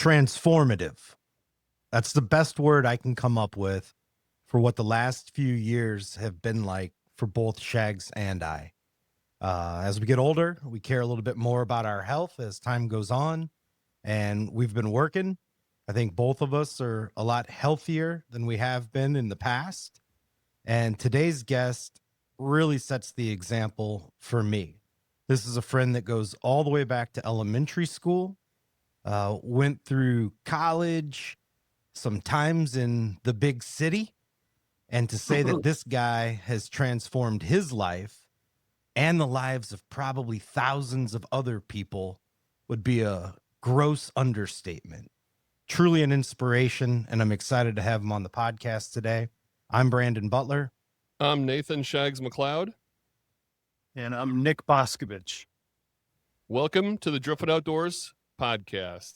transformative. That's the best word I can come up with for what the last few years have been like for both Shags and I. As we get older, we care a little bit more about our health as time goes on, and we've been working. I think both of us are a lot healthier than we have been in the past. And today's guest really sets the example for me. This is a friend that goes all the way back to elementary school, went through college, sometimes in the big city. And to say that this guy has transformed his life and the lives of probably thousands of other people would be a gross understatement. Truly an inspiration, and I'm excited to have him on the podcast today. I'm Brandon Butler. I'm Nathan Shags McLeod. And I'm Nick Boskovich. Welcome to the Driftwood Outdoors podcast.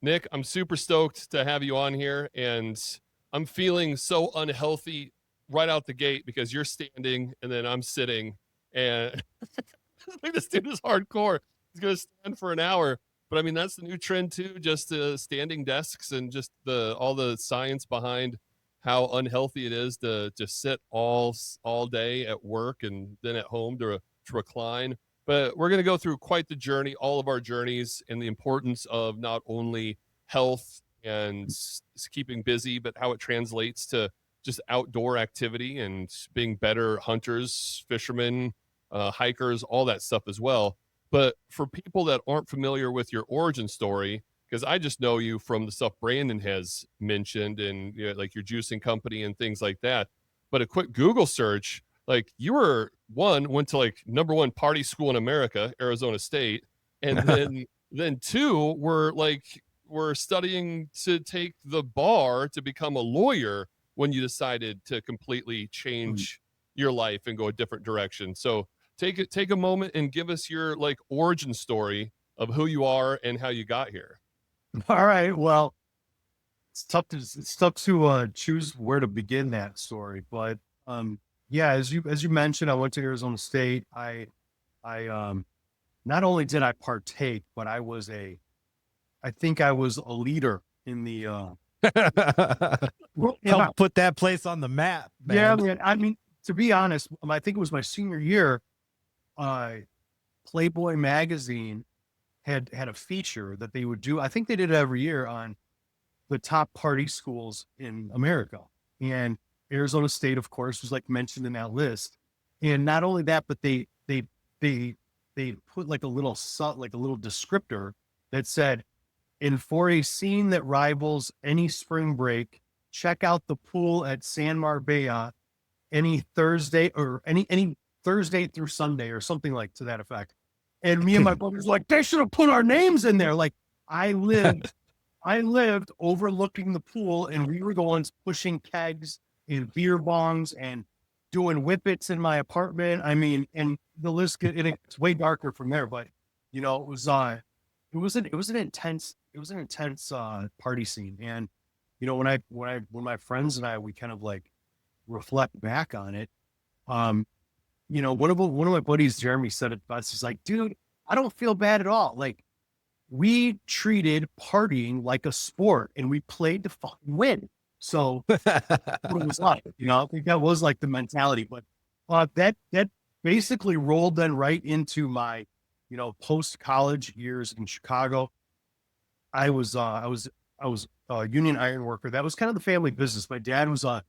Nick, I'm super stoked to have you on here, and I'm feeling so unhealthy right out the gate because you're standing and then I'm sitting, and I think this dude is hardcore. He's going to stand for an hour. But I mean, that's the new trend too, just standing desks and just all the science behind how unhealthy it is to just sit all day at work and then at home to recline. But we're going to go through quite the journey, all of our journeys, and the importance of not only health and keeping busy, but how it translates to just outdoor activity and being better hunters, fishermen, hikers, all that stuff as well. But for people that aren't familiar with your origin story, because I just know you from the stuff Brandon has mentioned and like your juicing company and things like that. But a quick Google search, like you went to like #1 party school in America, Arizona State. And then two were studying to take the bar to become a lawyer when you decided to completely change your life and go a different direction. So take a moment and give us your like origin story of who you are and how you got here. All right. Well, it's tough to choose where to begin that story, but yeah, as you mentioned, I went to Arizona State. I not only did I partake, but I think I was a leader in the help put that place on the map, man. Yeah, man. I mean, to be honest, I think it was my senior year. Playboy magazine had a feature that they would do. I think they did it every year on the top party schools in America, and Arizona State, of course, was like mentioned in that list. And not only that, but they put like a little descriptor that said, "And for a scene that rivals any spring break, check out the pool at San Marbella any Thursday or any Thursday through Sunday," or something like to that effect. And me and my brothers like, they should have put our names in there. Like I lived overlooking the pool, and we were the ones pushing kegs and beer bongs and doing whippets in my apartment. I mean, and the list it's way darker from there, but it was an intense party scene. And when my friends and we kind of like reflect back on it, one of my buddies, Jeremy, said it best. He's like, "Dude, I don't feel bad at all. Like, we treated partying like a sport, and we played to fucking win." So it was like, I think that was like the mentality. But that basically rolled then right into my, post college years in Chicago. I was a union iron worker. That was kind of the family business. My dad was a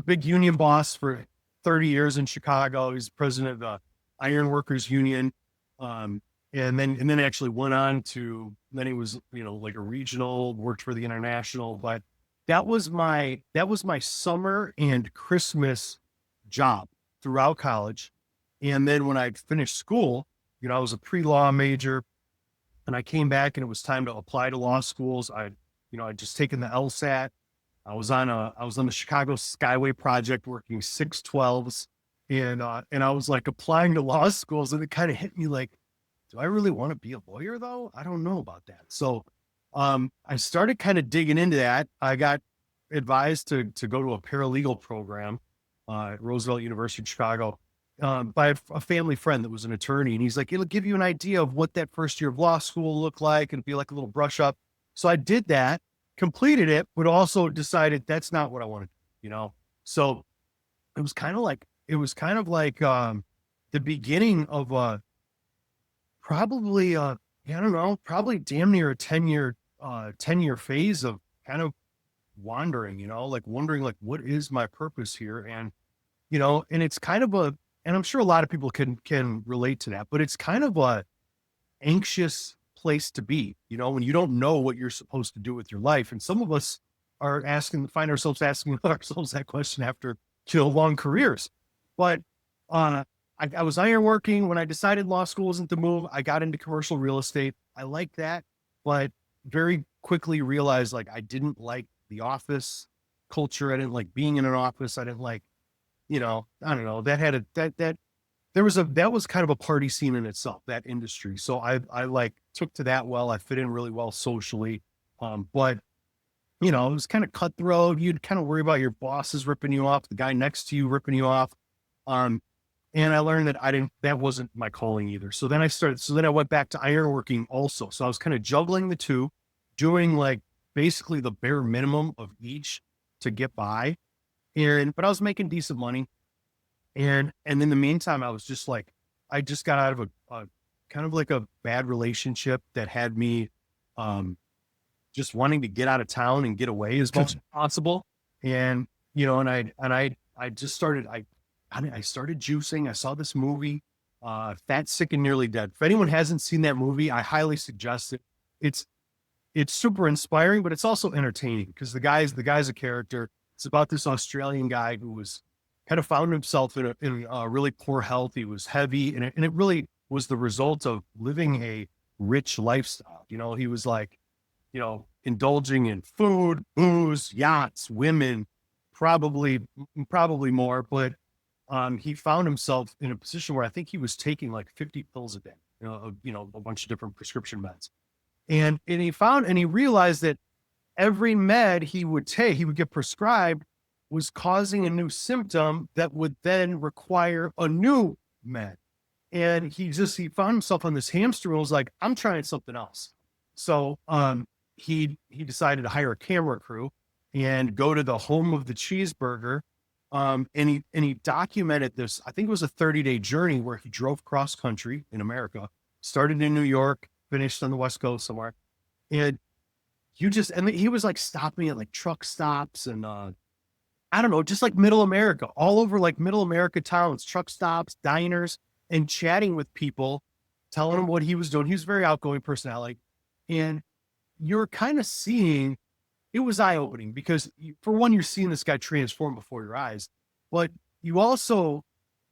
big union boss for 30 years in Chicago. He's president of the Iron Workers Union. And then actually went on to, then he was, like a regional, worked for the international, but that was my summer and Christmas job throughout college. And then when I finished school, I was a pre-law major, and I came back and it was time to apply to law schools. I'd just taken the LSAT. I was on the Chicago Skyway project working 612s, and I was like applying to law schools, and it kind of hit me like, do I really want to be a lawyer though? I don't know about that. So I started kind of digging into that. I got advised to go to a paralegal program at Roosevelt University in Chicago by a family friend that was an attorney. And he's like, it'll give you an idea of what that first year of law school looked like, and be like a little brush up. So I did that, completed it, but also decided that's not what I wanted, So it was kind of like, the beginning of probably, I don't know, probably damn near a 10-year phase of kind of wandering, like wondering like, what is my purpose here? And, and it's kind of and I'm sure a lot of people can relate to that, but it's kind of a anxious place to be, when you don't know what you're supposed to do with your life. And some of us find ourselves asking ourselves that question after, long careers. But, I was ironworking when I decided law school wasn't the move. I got into commercial real estate. I liked that, but very quickly realized like I didn't like the office culture. I didn't like being in an office. I didn't like, I don't know, that was kind of a party scene in itself, that industry. So I like took to that well. I fit in really well socially. But it was kind of cutthroat. You'd kind of worry about your bosses ripping you off, the guy next to you ripping you off. And I learned that that wasn't my calling either. So then I went back to ironworking also. So I was kind of juggling the two, doing like basically the bare minimum of each to get by. But I was making decent money. And in the meantime, I was just like, I just got out of a kind of like a bad relationship that had me, just wanting to get out of town and get away as much as possible. And, I just started, I started juicing. I saw this movie, Fat, Sick, and Nearly Dead. If anyone hasn't seen that movie, I highly suggest it. It's super inspiring, but it's also entertaining because the guy's a character. It's about this Australian guy who was kind of found himself in a really poor health. He was heavy, and it really was the result of living a rich lifestyle. He was like, indulging in food, booze, yachts, women, probably more, but he found himself in a position where I think he was taking like 50 pills a day, a bunch of different prescription meds. And he realized that every med he would get prescribed was causing a new symptom that would then require a new med. And he found himself on this hamster wheel. Was like, I'm trying something else. So, he decided to hire a camera crew and go to the home of the cheeseburger. And he documented this. I think it was a 30-day journey where he drove cross country in America, started in New York, finished on the West Coast somewhere. And he was like stopping at like truck stops and, I don't know, just like middle America, all over like middle America towns, truck stops, diners, and chatting with people, telling them what he was doing. He was a very outgoing personality. And you're kind of seeing, it was eye-opening because for one, you're seeing this guy transform before your eyes, but you also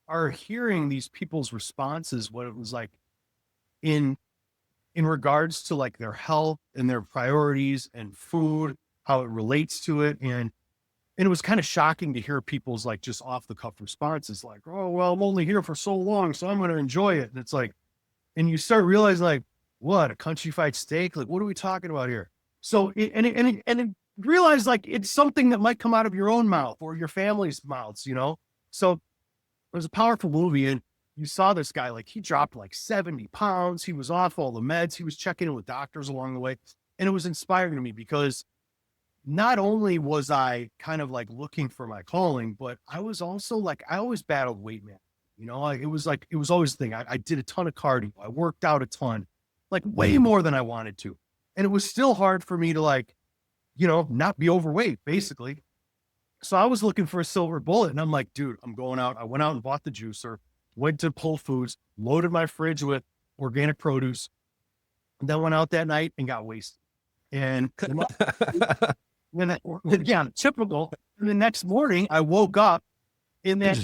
are hearing these people's responses, what it was like in regards to like their health and their priorities and food, how it relates to it. And it was kind of shocking to hear people's like just off the cuff responses like, oh, well, I'm only here for so long, so I'm going to enjoy it. And it's like, and you start realizing like, what, a country fried steak? Like, what are we talking about here? So, realize like it's something that might come out of your own mouth or your family's mouths, So it was a powerful movie. And you saw this guy, like he dropped like 70 pounds. He was off all the meds. He was checking in with doctors along the way. And it was inspiring to me because not only was I kind of like looking for my calling, but I was also like, I always battled weight management. It was always the thing. I did a ton of cardio. I worked out a ton, like way more than I wanted to. And it was still hard for me to like, not be overweight basically. So I was looking for a silver bullet and I'm like, dude, I'm going out. I went out and bought the juicer, went to Whole Foods, loaded my fridge with organic produce, and then went out that night and got wasted. And typical. And the next morning I woke up in that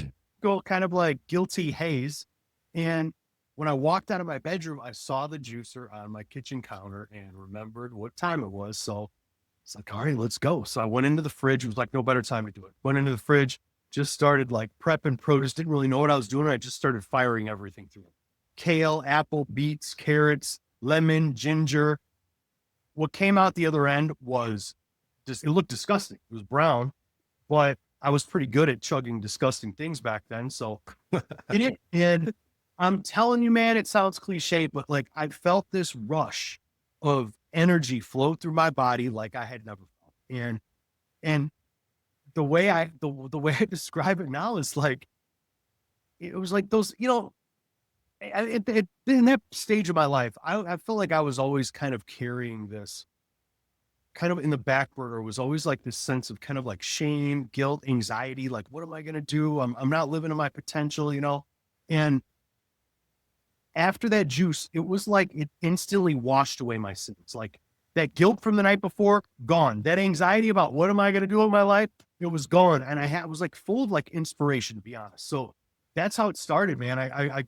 kind of like guilty haze. And when I walked out of my bedroom, I saw the juicer on my kitchen counter and remembered what time it was. So it's like, all right, let's go. So I went into the fridge. It was like no better time to do it. Went into the fridge, just started like prepping produce. Didn't really know what I was doing. I just started firing everything through it. Kale, apple, beets, carrots, lemon, ginger. What came out the other end was it looked disgusting. It was brown, but I was pretty good at chugging disgusting things back then. So and I'm telling you, man, it sounds cliche, but like I felt this rush of energy flowed through my body like I had never felt. And the way I describe it now is like, it was like those, in that stage of my life, I feel like I was always kind of carrying this kind of in the back burner, was always like this sense of kind of like shame, guilt, anxiety. Like, what am I going to do? I'm not living to my potential, and after that juice, it was like it instantly washed away my sins. Like that guilt from the night before, gone. That anxiety about what am I going to do with my life, it was gone. And I was like full of like inspiration, to be honest. So that's how it started, man. I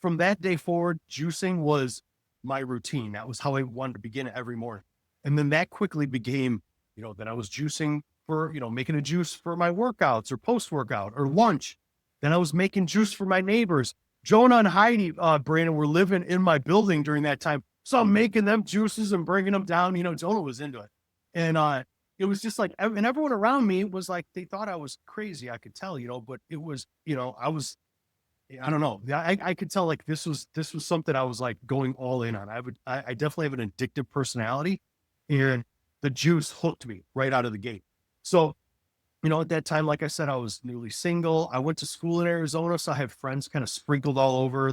from that day forward, juicing was my routine. That was how I wanted to begin it every morning. And then that quickly became, that I was juicing for, making a juice for my workouts or post-workout or lunch. Then I was making juice for my neighbors. Jonah and Heidi, Brandon, were living in my building during that time. So I'm making them juices and bringing them down. Jonah was into it. And it was just like, and everyone around me was like, they thought I was crazy. I could tell, but it was, I don't know. I could tell like this was something I was like going all in on. I definitely have an addictive personality, and the juice hooked me right out of the gate. So, at that time, like I said, I was newly single. I went to school in Arizona, so I had friends kind of sprinkled all over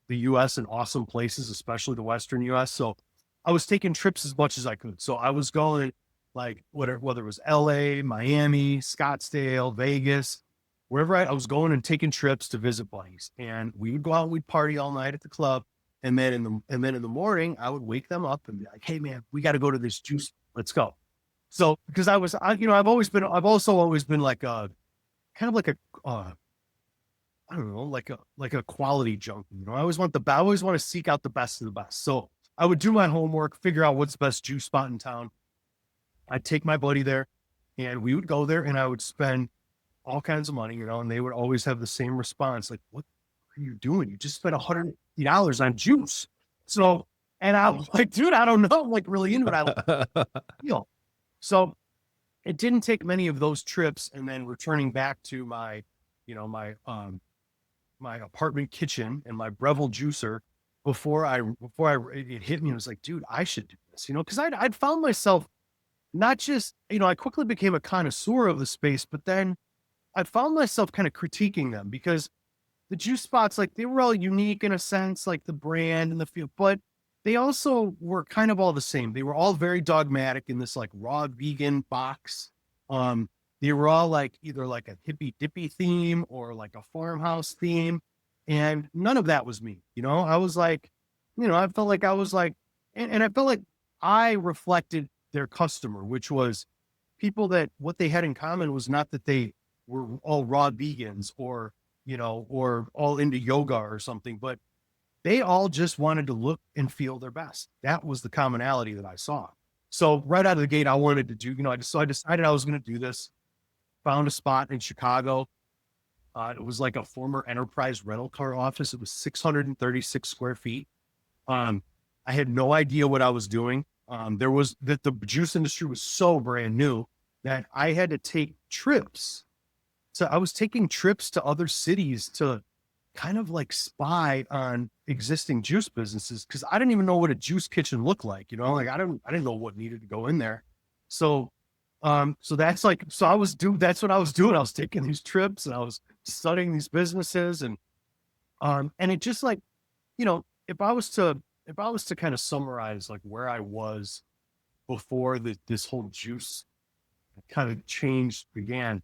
the U.S. in awesome places, especially the Western U.S. So I was taking trips as much as I could. So I was going like whether it was L.A., Miami, Scottsdale, Vegas, wherever I was going and taking trips to visit buddies. And we would go out and we'd party all night at the club. And then in the morning, I would wake them up and be like, "Hey man, we got to go to this juice. Let's go." So because I've also always been like a kind of like a I don't know, like a quality junkie. I always want to seek out the best of the best. So I would do my homework, figure out what's the best juice spot in town. I'd take my buddy there, and we would go there, and I would spend all kinds of money, and they would always have the same response, like, "What are you doing? You just spent $150 on juice." So, and I was like, "Dude, I don't know. I'm like really into it." So it didn't take many of those trips, and then returning back to my apartment kitchen and my Breville juicer before it hit me. I was like, "Dude, I should do this," because I'd found myself not just, I quickly became a connoisseur of the space, but then I found myself kind of critiquing them because the juice spots, like they were all unique in a sense, like the brand and the feel, but they also were kind of all the same. They were all very dogmatic in this like raw vegan box. They were all like either like a hippy dippy theme or like a farmhouse theme. And none of that was me. I was like, I felt like I was like, and I felt like I reflected their customer, which was people that what they had in common was not that they were all raw vegans or all into yoga or something, but they all just wanted to look and feel their best. That was the commonality that I saw. So right out of the gate, I wanted to do, I decided I was going to do this, found a spot in Chicago. It was like a former Enterprise rental car office. It was 636 square feet. I had no idea what I was doing. The juice industry was so brand new that I had to take trips. So I was taking trips to other cities to kind of like spy on existing juice businesses, because I didn't even know what a juice kitchen looked like. Like I didn't know what needed to go in there. So that's what I was doing. I was taking these trips and I was studying these businesses and it just like, if I was to kind of summarize like where I was before this whole juice kind of change began,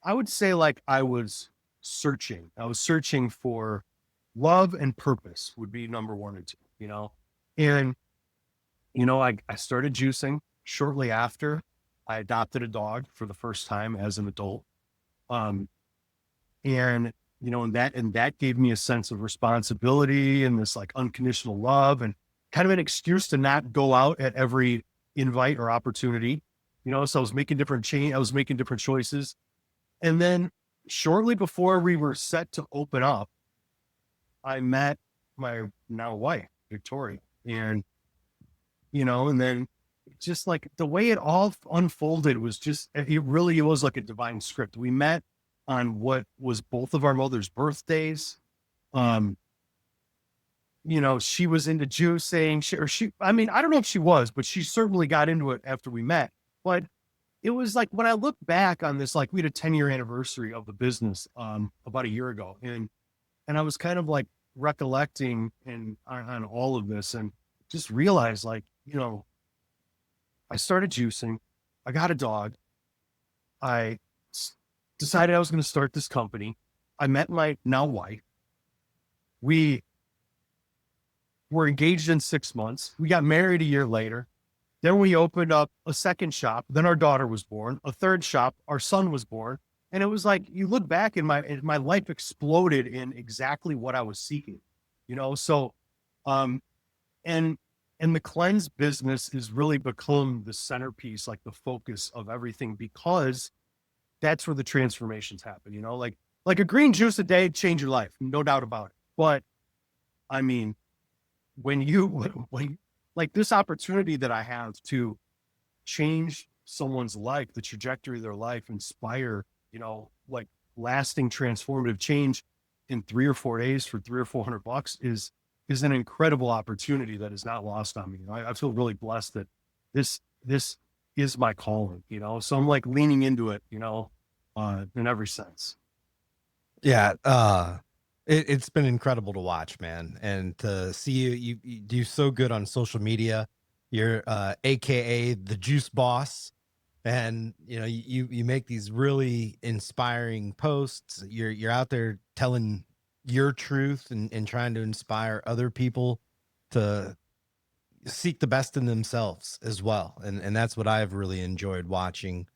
I would say like I was searching for love and purpose would be number 1 and 2, and, I started juicing shortly after I adopted a dog for the first time as an adult. And that gave me a sense of responsibility and this like unconditional love and kind of an excuse to not go out at every invite or opportunity, so I was making different choices. And then shortly before we were set to open up, I met my now wife, Victoria, and then just like the way it all unfolded was just, it was like a divine script. We met on what was both of our mothers' birthdays. she was into juicing. I mean, I don't know if she was, but she certainly got into it after we met. But it was like, when I look back on this, like we had a 10-year anniversary of the business about a year ago. And I was kind of like recollecting on all of this, and just realized, like, I started juicing. I got a dog. I decided I was going to start this company. I met my now wife. We were engaged in 6 months. We got married a year later. Then we opened up a second shop. Then our daughter was born. A third shop, our son was born. And it was like, you look back, and my life exploded in exactly what I was seeking, So, and the cleanse business has really become the centerpiece, like the focus of everything, because that's where the transformations happen, like a green juice a day change your life, no doubt about it. But I mean, when like this opportunity that I have to change someone's life, the trajectory of their life, inspire, like lasting transformative change in 3 or 4 days for $300 or $400 is an incredible opportunity that is not lost on me. I feel really blessed that this is my calling, so I'm like leaning into it, in every sense. Yeah. It's been incredible to watch, man. And to see you do so good on social media. You're AKA the juice boss. And you make these really inspiring posts. You're out there telling your truth and trying to inspire other people to seek the best in themselves as well. And that's what I've really enjoyed watching.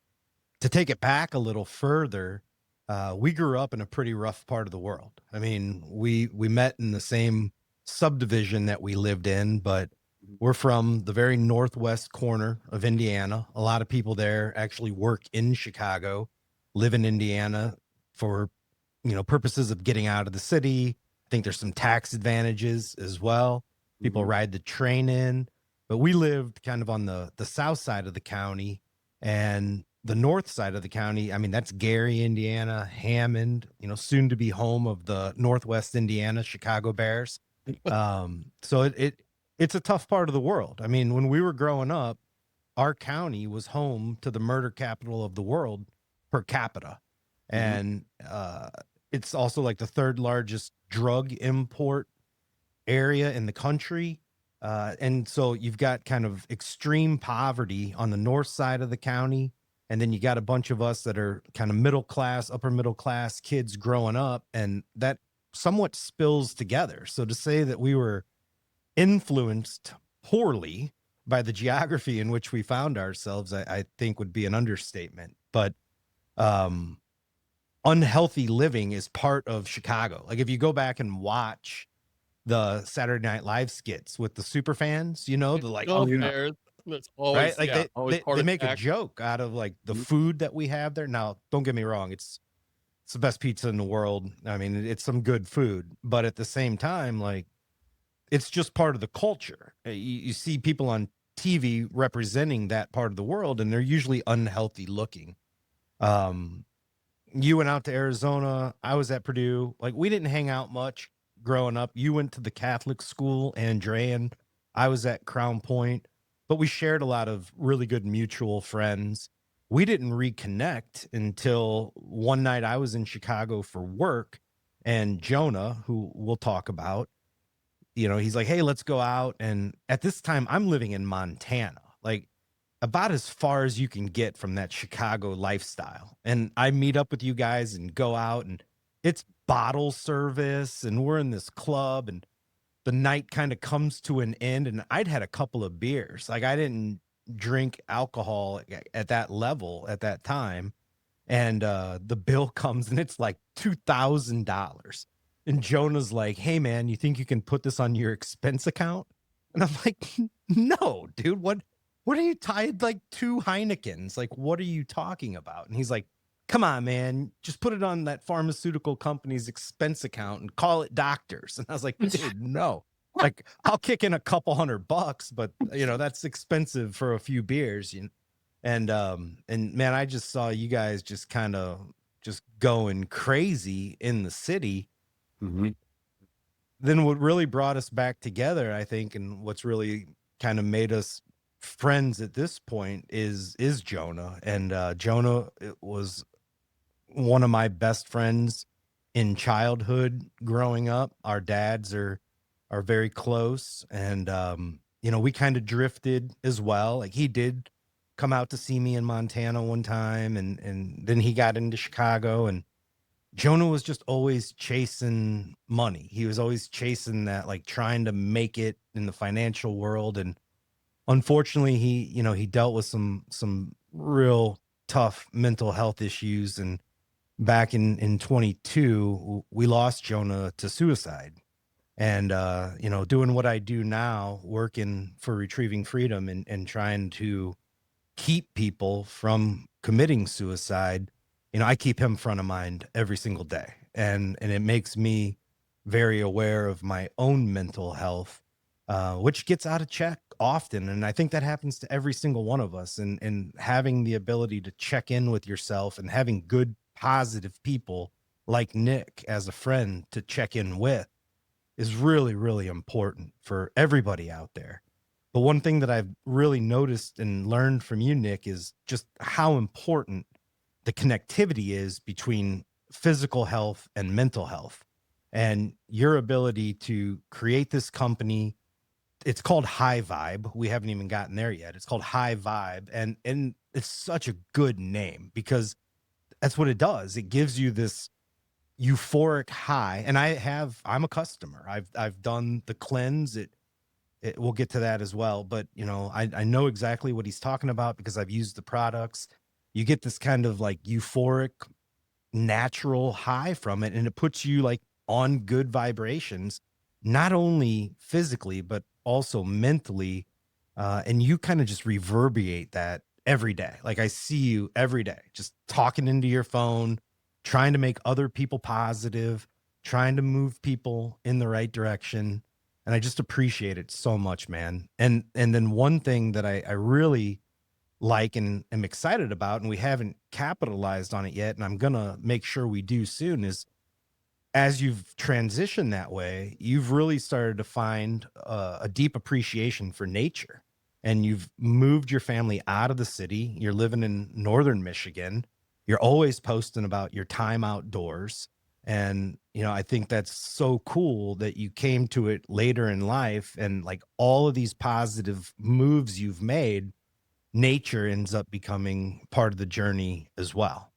To take it back a little further, we grew up in a pretty rough part of the world. I mean, we met in the same subdivision that we lived in, but we're from the very northwest corner of Indiana. A lot of people there actually work in Chicago, live in Indiana for, purposes of getting out of the city. I think there's some tax advantages as well. People ride the train in, but we lived kind of on the south side of the county, and the north side of the county. I mean, that's Gary, Indiana, Hammond, soon to be home of the Northwest Indiana Chicago Bears. So it's a tough part of the world. I mean, when we were growing up, our county was home to the murder capital of the world per capita. And it's also like the third largest drug import area in the country. And so you've got kind of extreme poverty on the north side of the county. And then you got a bunch of us that are kind of middle class, upper middle class kids growing up, and that somewhat spills together. So to say that we were influenced poorly by the geography in which we found ourselves, I think would be an understatement. But unhealthy living is part of Chicago. Like if you go back and watch the Saturday Night Live skits with the super fans, the like, Bears. That's always right, like always part they of make a act. joke out of like the food that we have there. Now, don't get me wrong, it's the best pizza in the world. I mean, it's some good food, but at the same time, like it's just part of the culture. You see people on TV representing that part of the world, and they're usually unhealthy looking. You went out to Arizona. I was at Purdue. Like we didn't hang out much growing up. You went to the Catholic school, Andrean. I was at Crown Point, but we shared a lot of really good mutual friends. We didn't reconnect until one night I was in Chicago for work, and Jonah, who we'll talk about, he's like, hey, let's go out. And at this time I'm living in Montana, like about as far as you can get from that Chicago lifestyle. And I meet up with you guys and go out, and it's bottle service, and we're in this club, and the night kind of comes to an end, and I'd had a couple of beers. Like I didn't drink alcohol at that level at that time. And the bill comes, and it's like $2,000. And Jonah's like, hey man, you think you can put this on your expense account? And I'm like, no, dude, what are you tied like 2 Heinekens? Like, what are you talking about? And he's like, come on, man, just put it on that pharmaceutical company's expense account and call it doctors. And I was like, dude, no, like I'll kick in a couple $100, but that's expensive for a few beers. And man, I just saw you guys just kind of just going crazy in the city. then what really brought us back together, I think, and what's really kind of made us friends at this point is Jonah. And Jonah was one of my best friends in childhood growing up. Our dads are very close, and we kind of drifted as well. Like, he did come out to see me in Montana one time, and then he got into Chicago, and Jonah was just always chasing money. He was always chasing that, like, trying to make it in the financial world. And unfortunately, he dealt with some real tough mental health issues. And back in 22, we lost Jonah to suicide. And doing what I do now, working for Retrieving Freedom, and trying to keep people from committing suicide, I keep him front of mind every single day. And it makes me very aware of my own mental health, which gets out of check often. And I think that happens to every single one of us. And having the ability to check in with yourself and having good, positive people like Nick as a friend to check in with is really, really important for everybody out there. But one thing that I've really noticed and learned from you, Nick, is just how important the connectivity is between physical health and mental health. And your ability to create this company, it's called High Vibe. We haven't even gotten there yet. It's called High Vibe. And it's such a good name because that's what it does. It gives you this euphoric high. And I'm a customer. I've done the cleanse. We'll get to that as well. But, I know exactly what he's talking about because I've used the products. You get this kind of like euphoric, natural high from it. And it puts you like on good vibrations, not only physically, but also mentally. And you kind of just reverberate that every day. Like, I see you every day, just talking into your phone, trying to make other people positive, trying to move people in the right direction. And I just appreciate it so much, man. And then one thing that I really like and am excited about, and we haven't capitalized on it yet, and I'm going to make sure we do soon, is as you've transitioned that way, you've really started to find a deep appreciation for nature. And you've moved your family out of the city. You're living in northern Michigan. You're always posting about your time outdoors. And, I think that's so cool that you came to it later in life. And like all of these positive moves you've made, nature ends up becoming part of the journey as well.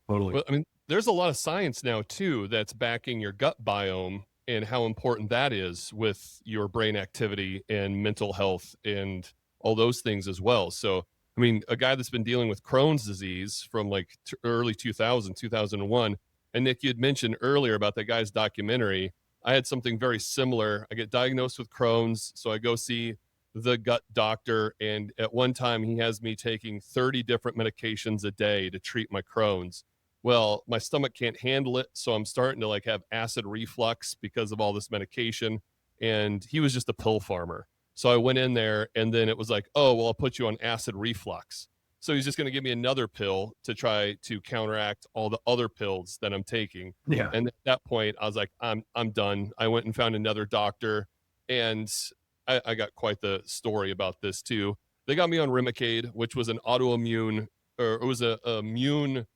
Totally. Well, I mean, there's a lot of science now too that's backing your gut biome and how important that is with your brain activity and mental health and all those things as well. So, I mean, a guy that's been dealing with Crohn's disease from like early 2000, 2001, and Nick, you had mentioned earlier about that guy's documentary. I had something very similar. I get diagnosed with Crohn's, so I go see the gut doctor, and at one time he has me taking 30 different medications a day to treat my Crohn's. Well, my stomach can't handle it, so I'm starting to like have acid reflux because of all this medication. And he was just a pill farmer. So I went in there, and then it was like, oh, well, I'll put you on acid reflux. So he's just going to give me another pill to try to counteract all the other pills that I'm taking. Yeah. And at that point, I was like, I'm done. I went and found another doctor, and I got quite the story about this too. They got me on Remicade, which was an autoimmune, or it was a immune.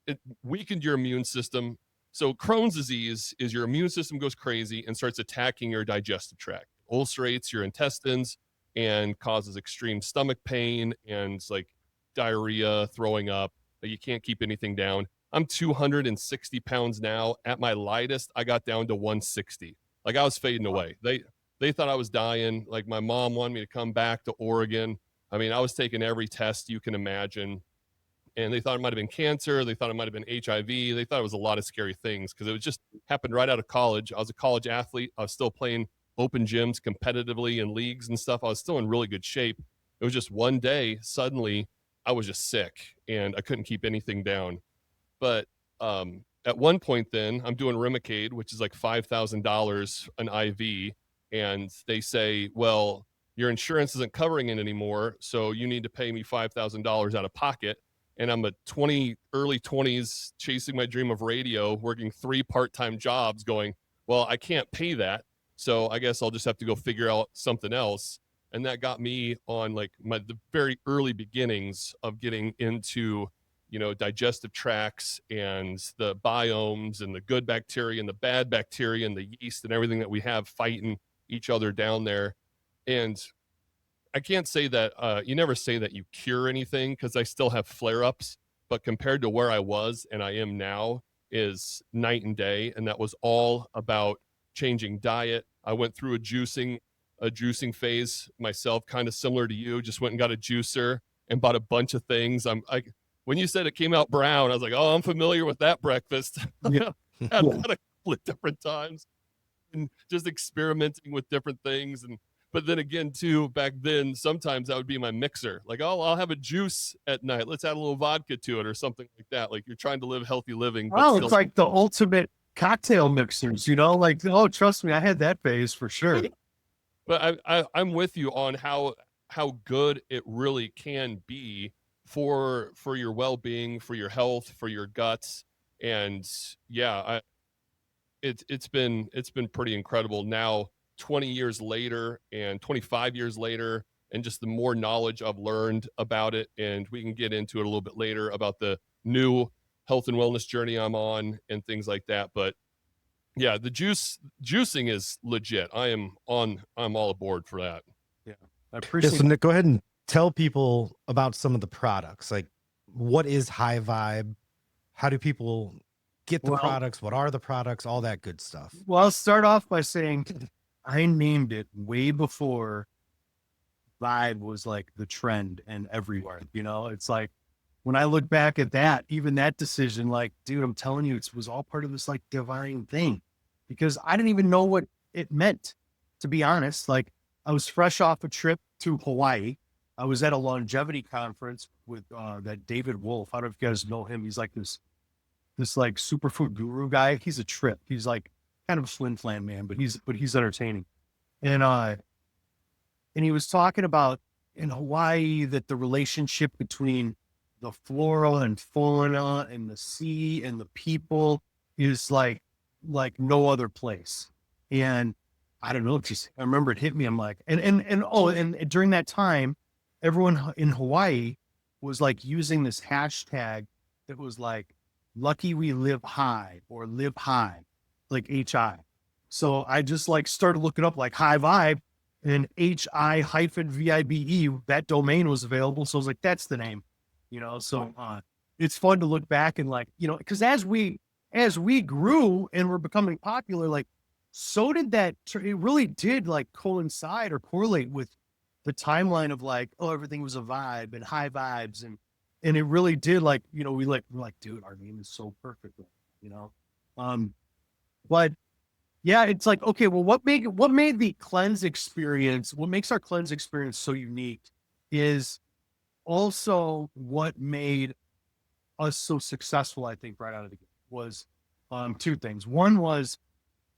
It weakened your immune system. So Crohn's disease is your immune system goes crazy and starts attacking your digestive tract, ulcerates your intestines, and causes extreme stomach pain and like diarrhea, throwing up. You can't keep anything down. I'm 260 pounds now. At my lightest, I got down to 160. Like, I was fading away. They thought I was dying. Like, my mom wanted me to come back to Oregon. I mean, I was taking every test you can imagine. And they thought it might have been cancer. They thought it might have been HIV. They thought it was a lot of scary things because it was just happened right out of college. I was a college athlete. I was still playing open gyms competitively in leagues and stuff. I was still in really good shape. It was just one day, suddenly, I was just sick and I couldn't keep anything down. But at one point then, I'm doing Remicade, which is like $5,000 an IV. And they say, well, your insurance isn't covering it anymore, so you need to pay me $5,000 out of pocket. And I'm a early 20s, chasing my dream of radio, working 3 part-time jobs going, well, I can't pay that. So I guess I'll just have to go figure out something else. And that got me on like the very early beginnings of getting into, digestive tracts and the biomes and the good bacteria and the bad bacteria and the yeast and everything that we have fighting each other down there. And I can't say that you never say that you cure anything, because I still have flare-ups, but compared to where I was and I am now is night and day. And that was all about changing diet. I went through a juicing phase myself, kind of similar to you. Just went and got a juicer and bought a bunch of things. When you said it came out brown, I was like, oh, I'm familiar with that breakfast. Yeah. Had that a couple of different times and just experimenting with different things. But then again, too, back then, sometimes that would be my mixer. Like, oh, I'll have a juice at night. Let's add a little vodka to it or something like that. Like, you're trying to live healthy living. But It's like the ultimate cocktail mixers, like, oh, trust me, I had that phase for sure. But I'm with you on how good it really can be for your well-being, for your health, for your guts. And yeah, it's been pretty incredible now, 20 years later and 25 years later, and just the more knowledge I've learned about it. And we can get into it a little bit later about the new health and wellness journey I'm on and things like that. But yeah, the juicing is legit. I'm all aboard for that. Yeah. I appreciate So Nick, go ahead and tell people about some of the products. Like, what is High Vibe? How do people get the products? What are the products? All that good stuff. Well, I'll start off by saying I named it way before Vibe was like the trend and everywhere. It's like, when I look back at that, even that decision, like, dude, I'm telling you, it was all part of this like divine thing, because I didn't even know what it meant, to be honest. Like, I was fresh off a trip to Hawaii. I was at a longevity conference with that David Wolf. I don't know if you guys know him. He's like this like superfood guru guy. He's a trip. He's like kind of a flim flam man, but he's entertaining. And he was talking about in Hawaii that the relationship between the flora and fauna and the sea and the people is like no other place. And I don't know, I remember it hit me. I'm like, and during that time, everyone in Hawaii was like using this hashtag that was like, lucky we live high, or live high, like HI. So I just like started looking up like High Vibe, and HI-VIBE, that domain was available. So I was like, that's the name, so it's fun to look back and like, because as we grew and were becoming popular, like, so did that, it really did like coincide or correlate with the timeline of like, oh, everything was a vibe and high vibes. And it really did, like, we're like, dude, our name is so perfect, but yeah, it's like, okay, well, what made the cleanse experience, what makes our cleanse experience so unique is also what made us so successful, I think, right out of the gate was two things. One was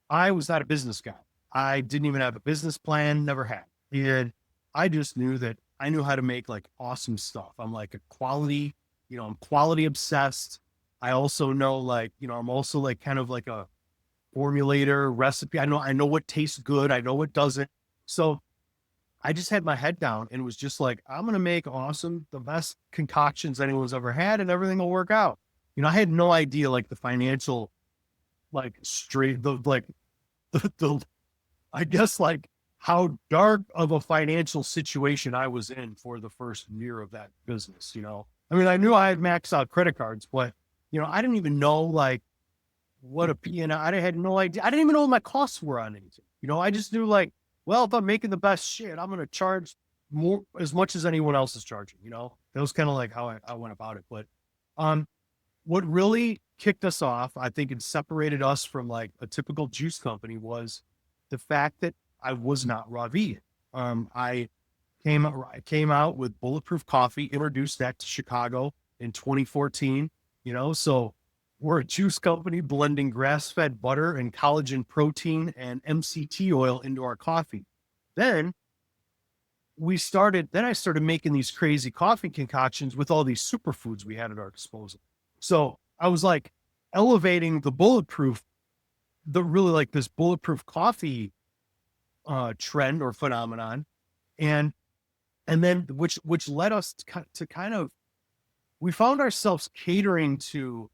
I was not a business guy. I didn't even have a business plan, never had. And I just knew that I knew how to make like awesome stuff. I'm like a quality, I'm quality obsessed. I also know like, I'm also like kind of like a formulator, recipe. I know what tastes good. I know what doesn't. So I just had my head down and was just like, I'm going to make awesome, the best concoctions anyone's ever had, and everything will work out. I had no idea like the financial, like I guess like how dark of a financial situation I was in for the first year of that business. I mean, I knew I had maxed out credit cards, but I didn't even know like what a P&L. I had no idea. I didn't even know what my costs were on anything. I just knew like, well, if I'm making the best shit, I'm going to charge more, as much as anyone else is charging. That was kind of like how I went about it. But what really kicked us off, I think, and separated us from like a typical juice company was the fact that I was not raw vegan. I came out with Bulletproof Coffee, introduced that to Chicago in 2014. So we're a juice company blending grass-fed butter and collagen protein and MCT oil into our coffee. Then I started making these crazy coffee concoctions with all these superfoods we had at our disposal. So I was like elevating the Bulletproof the really like this bulletproof coffee trend or phenomenon, and then which led us to kind of, we found ourselves catering to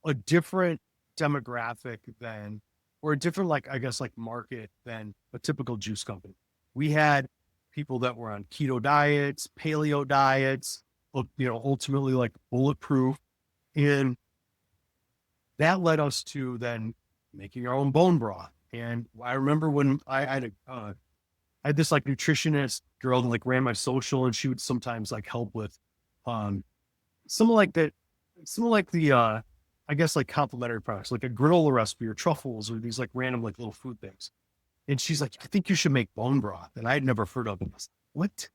a different demographic than, or a different, like, I guess, like market than a typical juice company. We had people that were on keto diets, paleo diets, ultimately like bulletproof. And that led us to then making our own bone broth. And I remember when I had this like nutritionist girl that like ran my social, and she would sometimes like help with some of the I guess like complementary products, like a granola recipe or truffles or these like random like little food things. And she's like, I think you should make bone broth. And I had never heard of it. I was like, what?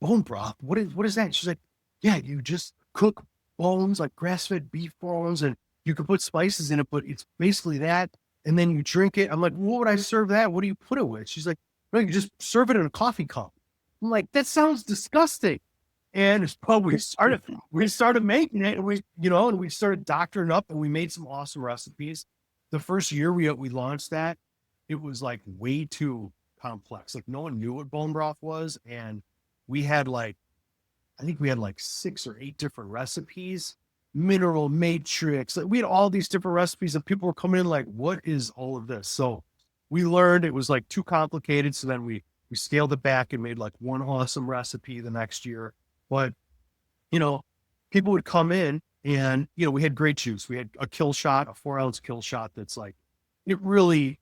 Bone broth? What is that? She's like, yeah, you just cook bones, like grass-fed beef bones, and you can put spices in it, but it's basically that. And then you drink it. I'm like, what would I serve that? What do you put it with? She's like, no, you just serve it in a coffee cup. I'm like, that sounds disgusting. And we started making it, and we started doctoring up, and we made some awesome recipes. The first year we launched that, it was like way too complex. Like no one knew what bone broth was. And we had like, I think we had like 6 or 8 different recipes, mineral matrix. Like we had all these different recipes, and people were coming in like, what is all of this? So we learned it was like too complicated. So then we scaled it back and made like one awesome recipe the next year. But, people would come in and, we had great juice. We had a kill shot, a 4-ounce kill shot. That's like, it really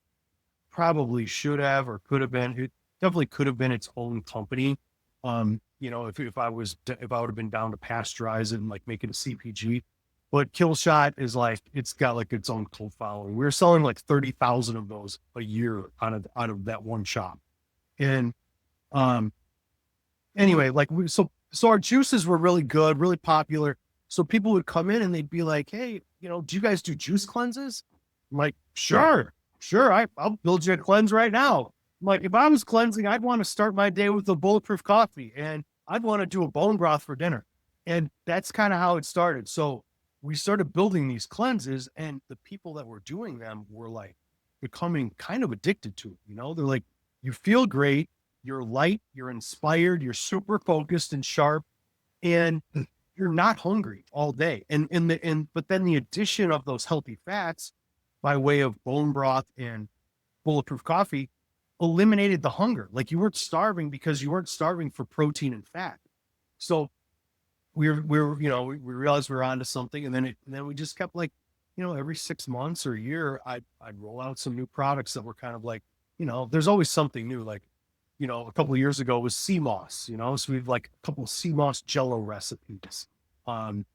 probably should have, or could have been, it definitely could have been its own company. If I would have been down to pasteurize it and like make it a CPG, but kill shot is like, it's got like its own cult following. We were selling like 30,000 of those a year out of that one shop. And, anyway, like so our juices were really good, really popular. So people would come in and they'd be like, hey, do you guys do juice cleanses? I'm like, sure. I'll build you a cleanse right now. I'm like, if I was cleansing, I'd want to start my day with a bulletproof coffee, and I'd want to do a bone broth for dinner. And that's kind of how it started. So we started building these cleanses, and the people that were doing them were like becoming kind of addicted to it. They're like, you feel great. You're light, you're inspired, you're super focused and sharp, and you're not hungry all day. But then the addition of those healthy fats by way of bone broth and bulletproof coffee eliminated the hunger. Like you weren't starving because you weren't starving for protein and fat. So we realized we were onto something, and then we just kept like, every 6 months or a year, I'd roll out some new products that were kind of like, there's always something new. Like, a couple of years ago was sea moss, so we've like a couple of sea moss Jello recipes. And,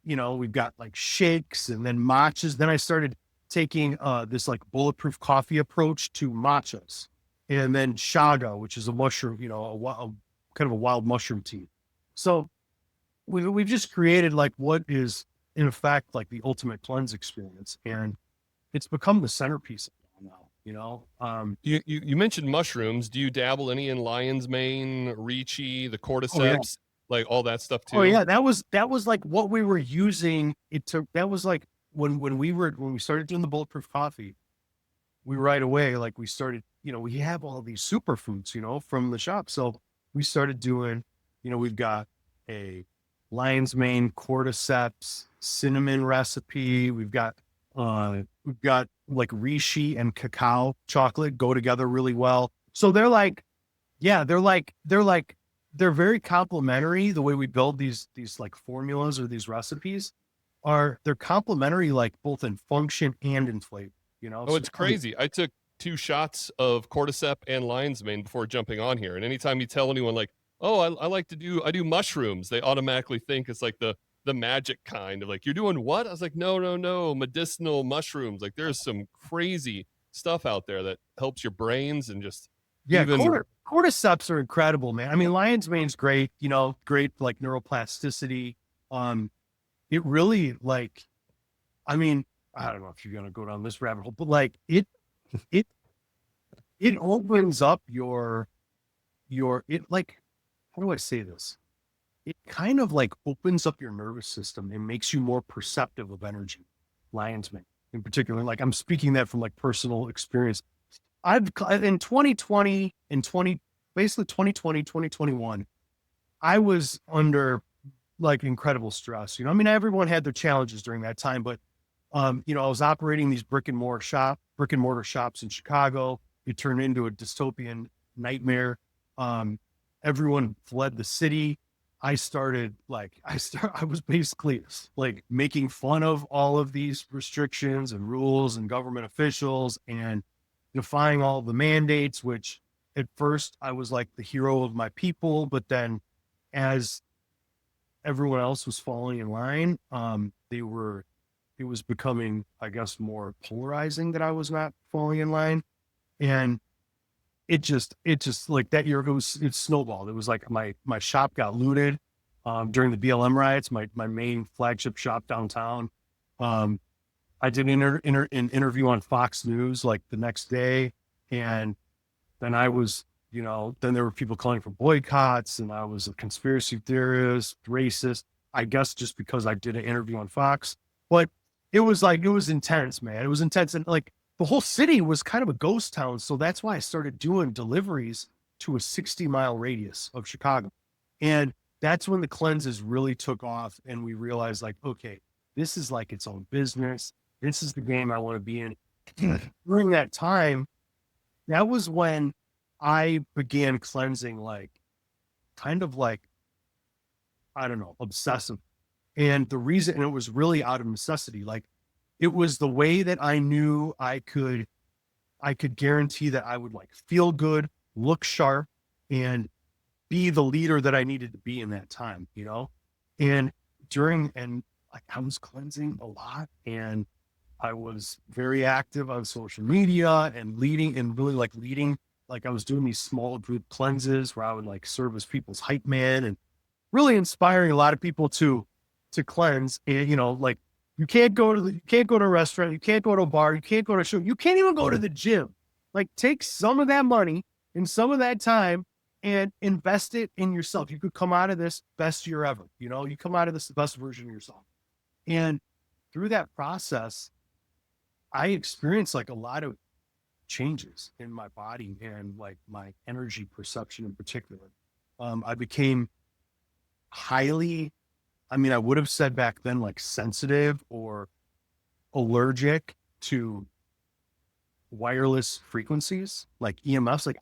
we've got like shakes and then matchas. Then I started taking this like bulletproof coffee approach to matchas, and then shaga, which is a mushroom, kind of a wild mushroom tea. So we've just created like what is in effect like the ultimate cleanse experience, and it's become the centerpiece now. You mentioned mushrooms. Do you dabble any in lion's mane, reishi, the cordyceps, like all that stuff too? Oh yeah, that was like what we were using. That was like when we started doing the bulletproof coffee, we right away, like we started, we have all these superfoods, from the shop. So we started doing, we've got a lion's mane, cordyceps, cinnamon recipe. We've got like reishi and cacao chocolate go together really well. So they're very complementary. The way we build these like formulas or these recipes they're complementary, like both in function and in flavor, Oh, So it's crazy. I took 2 shots of cordyceps and lion's mane before jumping on here. And anytime you tell anyone like, oh, I do mushrooms, they automatically think it's like the magic kind of like, you're doing what? I was like, no, medicinal mushrooms. Like there's some crazy stuff out there that helps your brains and just cordyceps are incredible, man. I mean, lion's mane's great, great like neuroplasticity. It really like, I mean, I don't know if you're going to go down this rabbit hole, but like it opens up like, how do I say this? It kind of like opens up your nervous system and makes you more perceptive of energy, lion's mane. in particular. Like I'm speaking that from like personal experience. In 2020 and 2020, 2021, I was under like incredible stress. I mean, everyone had their challenges during that time, but I was operating these brick and mortar shops in Chicago. It turned into a dystopian nightmare. Everyone fled the city. I was basically like making fun of all of these restrictions and rules and government officials and defying all the mandates, which at first I was like the hero of my people, but then as everyone else was falling in line, it was becoming, I guess, more polarizing that I was not falling in line. And it just like that year it snowballed. It was like my shop got looted during the BLM riots, my main flagship shop downtown. I did an interview on Fox News like the next day. And then I was, then there were people calling for boycotts, and I was a conspiracy theorist, racist, I guess, just because I did an interview on Fox. But it was intense, man. It was intense. And like the whole city was kind of a ghost town. So that's why I started doing deliveries to a 60-mile radius of Chicago. And that's when the cleanses really took off. And we realized like, okay, this is like its own business. This is the game I want to be in. During that time, that was when I began cleansing, like kind of like, I don't know, obsessive. And the reason, and it was really out of necessity, like it was the way that I knew I could guarantee that I would like feel good, look sharp, and be the leader that I needed to be in that time, and like I was cleansing a lot, and I was very active on social media and leading, like I was doing these small group cleanses where I would like serve as people's hype man and really inspiring a lot of people to cleanse. And, like you can't go to a restaurant, you can't go to a bar, you can't go to a show, you can't even go to the gym. Like take some of that money and some of that time and invest it in yourself. You could come out of this best year ever. You come out of this the best version of yourself. And through that process, I experienced like a lot of changes in my body and like my energy perception in particular. I became I would have said back then, like sensitive or allergic to wireless frequencies, like EMFs. Like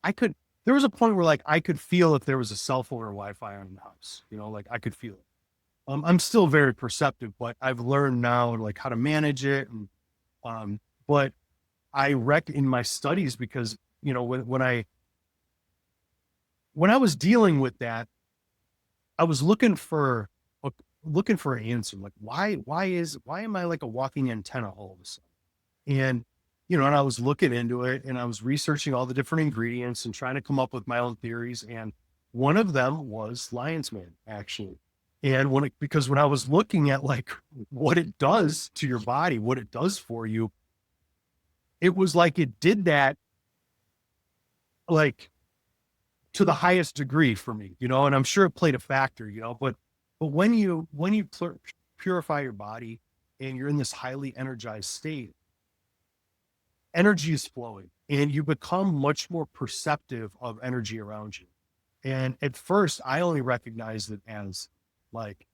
there was a point where like I could feel if there was a cell phone or Wi-Fi on the house, like I could feel it. I'm still very perceptive, but I've learned now like how to manage it. And, but I in my studies, because, when I was dealing with that, I was looking for an answer. Like, why am I like a walking antenna all of a sudden? And, and I was looking into it and I was researching all the different ingredients and trying to come up with my own theories. And one of them was lion's mane, actually. And because when I was looking at like what it does to your body, what it does for you, it was like it did that like to the highest degree for me, and I'm sure it played a factor, but when you purify your body and you're in this highly energized state, energy is flowing and you become much more perceptive of energy around you. And at first I only recognized it as like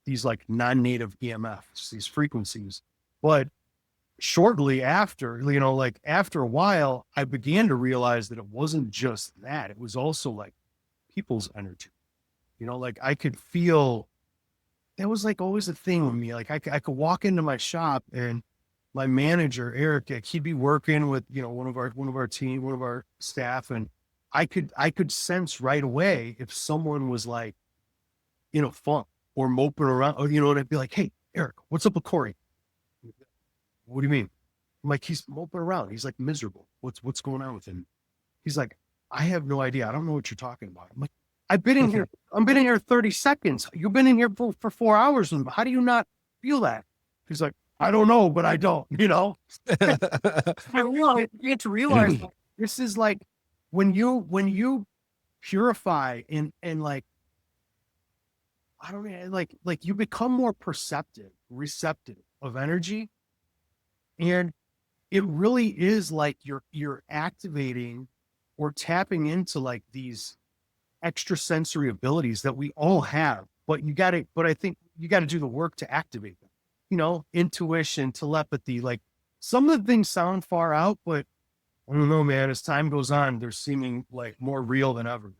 these like non-native EMFs, these frequencies. But shortly after, like after a while, I began to realize that it wasn't just that. It was also like people's energy. Like I could feel, that was like always a thing with me. Like I could walk into my shop and my manager, Eric, like, he'd be working with, one of our team, one of our staff. And I could sense right away if someone was like in a funk or moping around, or, and I'd be like, hey, Eric, what's up with Corey? What do you mean? I'm like, he's moping around. He's like miserable. What's going on with him? He's like, I have no idea. I don't know what you're talking about. I'm like, I've been in here 30 seconds. You've been in here for 4 hours. How do you not feel that? He's like, I don't know, but I don't, I realize, you get to realize this is like when you purify and like, I don't know, like you become more receptive of energy. And it really is like you're activating or tapping into like these extrasensory abilities that we all have, but I think you got to do the work to activate them. Intuition, telepathy, like some of the things sound far out, but I don't know, man, as time goes on, they're seeming like more real than ever.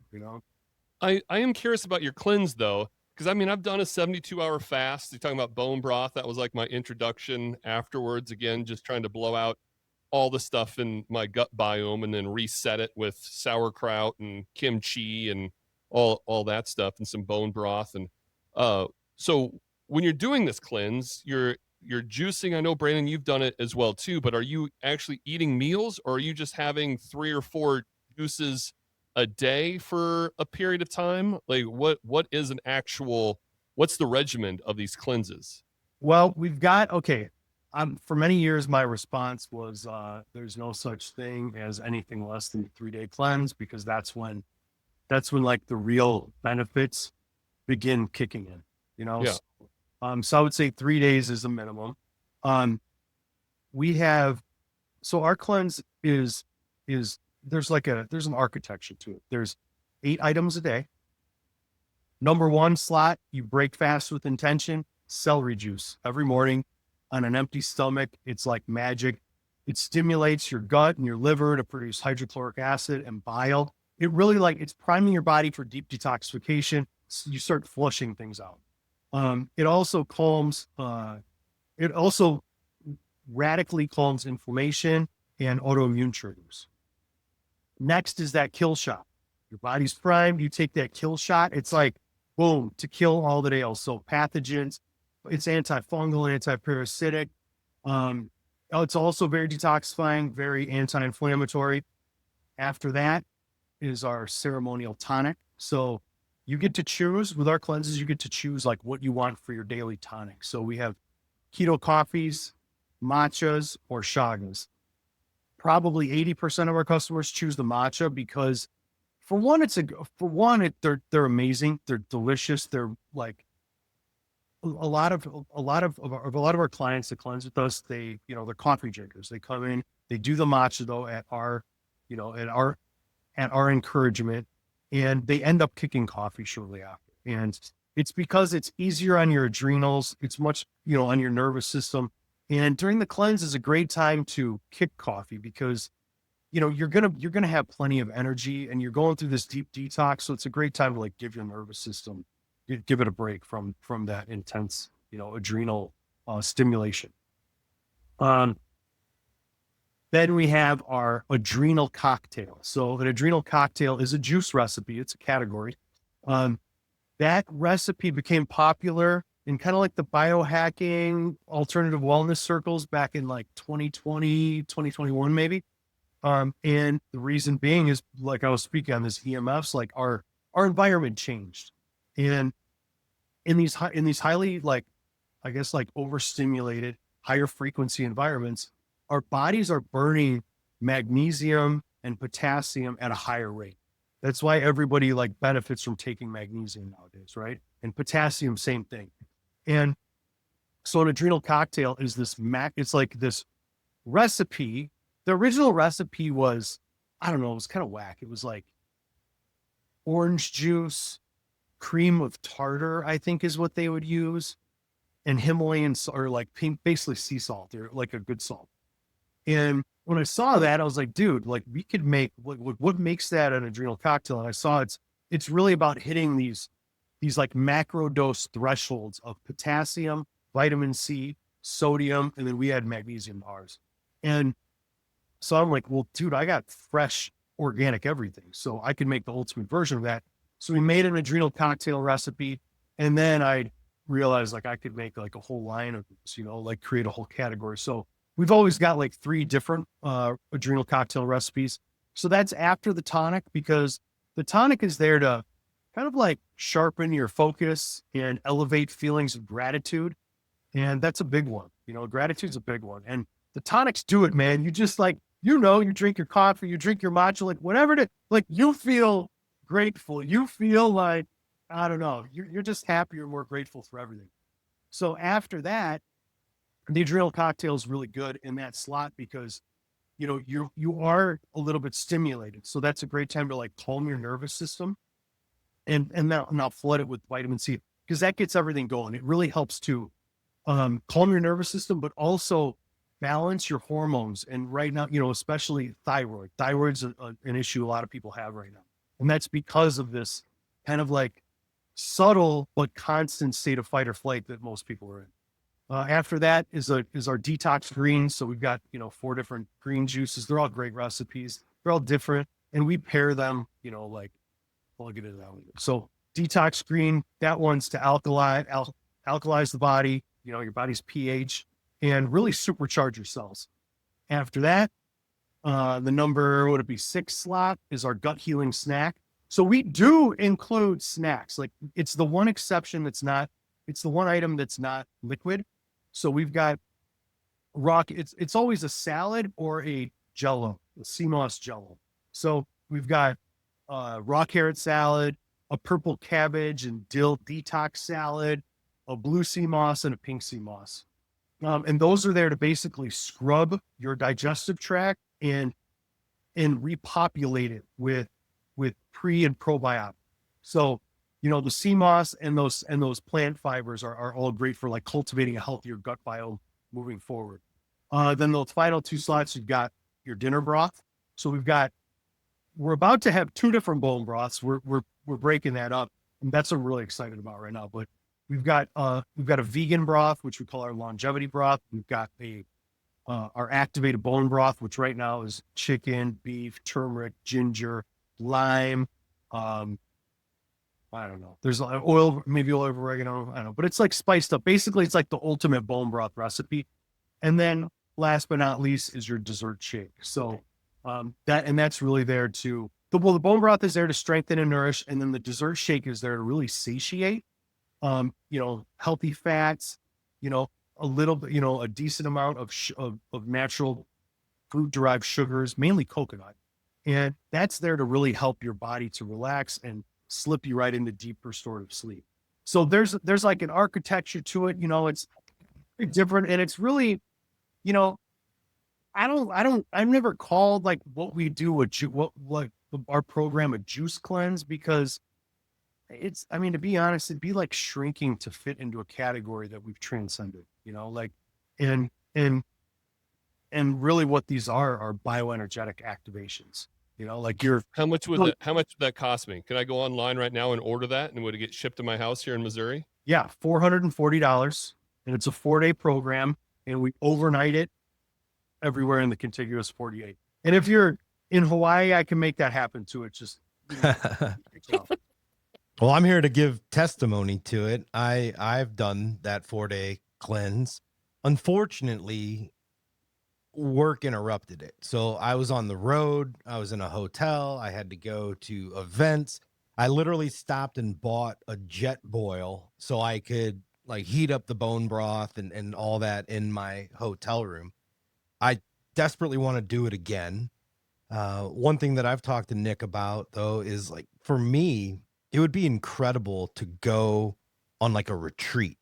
I am curious about your cleanse though, because I mean I've done a 72-hour fast. You're talking about bone broth. That was like my introduction afterwards. Again, just trying to blow out all the stuff in my gut biome and then reset it with sauerkraut and kimchi and all that stuff and some bone broth. And so when you're doing this cleanse, you're juicing. I know Brandon, you've done it as well too, but are you actually eating meals, or are you just having 3 or 4 juices a day for a period of time? Like what is what's the regimen of these cleanses? Well, okay. For many years, my response was, there's no such thing as anything less than a 3-day cleanse, because that's when like the real benefits begin kicking in. Yeah. So I would say 3 days is the minimum. So our cleanse is there's an architecture to it. There's 8 items a day. Number 1 slot, you break fast with intention, celery juice every morning on an empty stomach. It's like magic. It stimulates your gut and your liver to produce hydrochloric acid and bile. It really it's priming your body for deep detoxification. So you start flushing things out. It also radically calms inflammation and autoimmune triggers. Next is that kill shot. Your body's primed. You take that kill shot. It's like, boom, to kill all the nails. So pathogens, it's antifungal, anti-parasitic. It's also very detoxifying, very anti-inflammatory. After that is our ceremonial tonic. So you get to choose with our cleanses, you get to choose like what you want for your daily tonic. So we have keto coffees, matchas, or shagas. Probably 80% of our customers choose the matcha because they're amazing. They're delicious. They're like a lot of our clients that cleanse with us, they're coffee drinkers. They come in, they do the matcha though at our encouragement, and they end up kicking coffee shortly after. And it's because it's easier on your adrenals. It's much, on your nervous system. And during the cleanse is a great time to kick coffee because, you're going to have plenty of energy and you're going through this deep detox. So it's a great time to like give your nervous system, give it a break from that intense, adrenal stimulation. Then we have our adrenal cocktail. So an adrenal cocktail is a juice recipe. It's a category. That recipe became popular in kind of like the biohacking alternative wellness circles back in like 2020, 2021, maybe. And the reason being is, like I was speaking on this EMFs, like our environment changed. And in these highly like, I guess like overstimulated, higher frequency environments, our bodies are burning magnesium and potassium at a higher rate. That's why everybody like benefits from taking magnesium nowadays, right? And potassium, same thing. And so an adrenal cocktail is it's like this recipe. The original recipe was, I don't know, it was kind of whack. It was like orange juice, cream of tartar, I think is what they would use, and Himalayan or like basically sea salt. They're like a good salt. And when I saw that, I was like, dude, like we could make what makes that an adrenal cocktail? And I saw it's really about hitting these like macro dose thresholds of potassium, vitamin C, sodium, and then we add magnesium to ours. And so I'm like, well, dude, I got fresh organic everything. So I could make the ultimate version of that. So we made an adrenal cocktail recipe. And then I realized like I could make like a whole line of this, like create a whole category. So we've always got like 3 different adrenal cocktail recipes. So that's after the tonic, because the tonic is there to kind of like sharpen your focus and elevate feelings of gratitude. And that's a big one. Gratitude's a big one. And the tonics do it, man. You just like, you drink your coffee, you drink your matcha, like whatever it is, like you feel grateful. You feel like, I don't know, you're just happier, more grateful for everything. So after that, the adrenal cocktail is really good in that slot because, you know, you are a little bit stimulated. So that's a great time to like calm your nervous system and now flood it with vitamin C because that gets everything going. It really helps to calm your nervous system, but also balance your hormones. And right now, you know, especially thyroid. Thyroid's an issue a lot of people have right now. And that's because of this kind of like subtle but constant state of fight or flight that most people are in. After that is our detox greens. So we've got, you know, 4 different green juices. They're all great recipes. They're all different. And we pair them, you know, like, I'll get into that one. So detox green, that one's to alkalize the body, you know, your body's pH, and really supercharge your cells. After that, the number, would it be 6 slot is our gut healing snack. So we do include snacks. Like it's the one exception it's the one item that's not liquid. So we've got it's always a salad or a jello, a sea moss jello. So we've got raw carrot salad, a purple cabbage and dill detox salad, a blue sea moss and a pink sea moss. And those are there to basically scrub your digestive tract and repopulate it with pre and probiotic. So, you know, the sea moss and those plant fibers are all great for like cultivating a healthier gut biome moving forward. Then those final 2 slots, you've got your dinner broth. So we're about to have 2 different bone broths. We're breaking that up, and that's what I'm really excited about right now. But we've got a vegan broth, which we call our longevity broth. We've got our activated bone broth, which right now is chicken, beef, turmeric, ginger, lime. I don't know. There's oil, maybe oil of oregano. I don't know, but it's like spiced up. Basically, it's like the ultimate bone broth recipe. And then last but not least is your dessert shake. So that's really there to the bone broth is there to strengthen and nourish, and then the dessert shake is there to really satiate. You know, healthy fats. You know, a little bit. You know, a decent amount of natural fruit derived sugars, mainly coconut, and that's there to really help your body to relax and slip you right into deep restorative sleep. So there's like an architecture to it. You know, it's different, and it's really, you know, I've never called like what we do our program a juice cleanse because I mean, to be honest, it'd be like shrinking to fit into a category that we've transcended, you know, like, and really what these are bioenergetic activations, you know, like how much would that cost me? Can I go online right now and order that, and would it get shipped to my house here in Missouri? Yeah. $440. And it's a 4-day program, and we overnight it everywhere in the contiguous 48. And if you're in Hawaii, I can make that happen too. It's just, you know, Well, I'm here to give testimony to it. I've done that 4-day cleanse. Unfortunately, work interrupted it. So I was on the road. I was in a hotel. I had to go to events. I literally stopped and bought a jet boil so I could like heat up the bone broth and all that in my hotel room. I desperately want to do it again. One thing that I've talked to Nick about though is like, for me, it would be incredible to go on like a retreat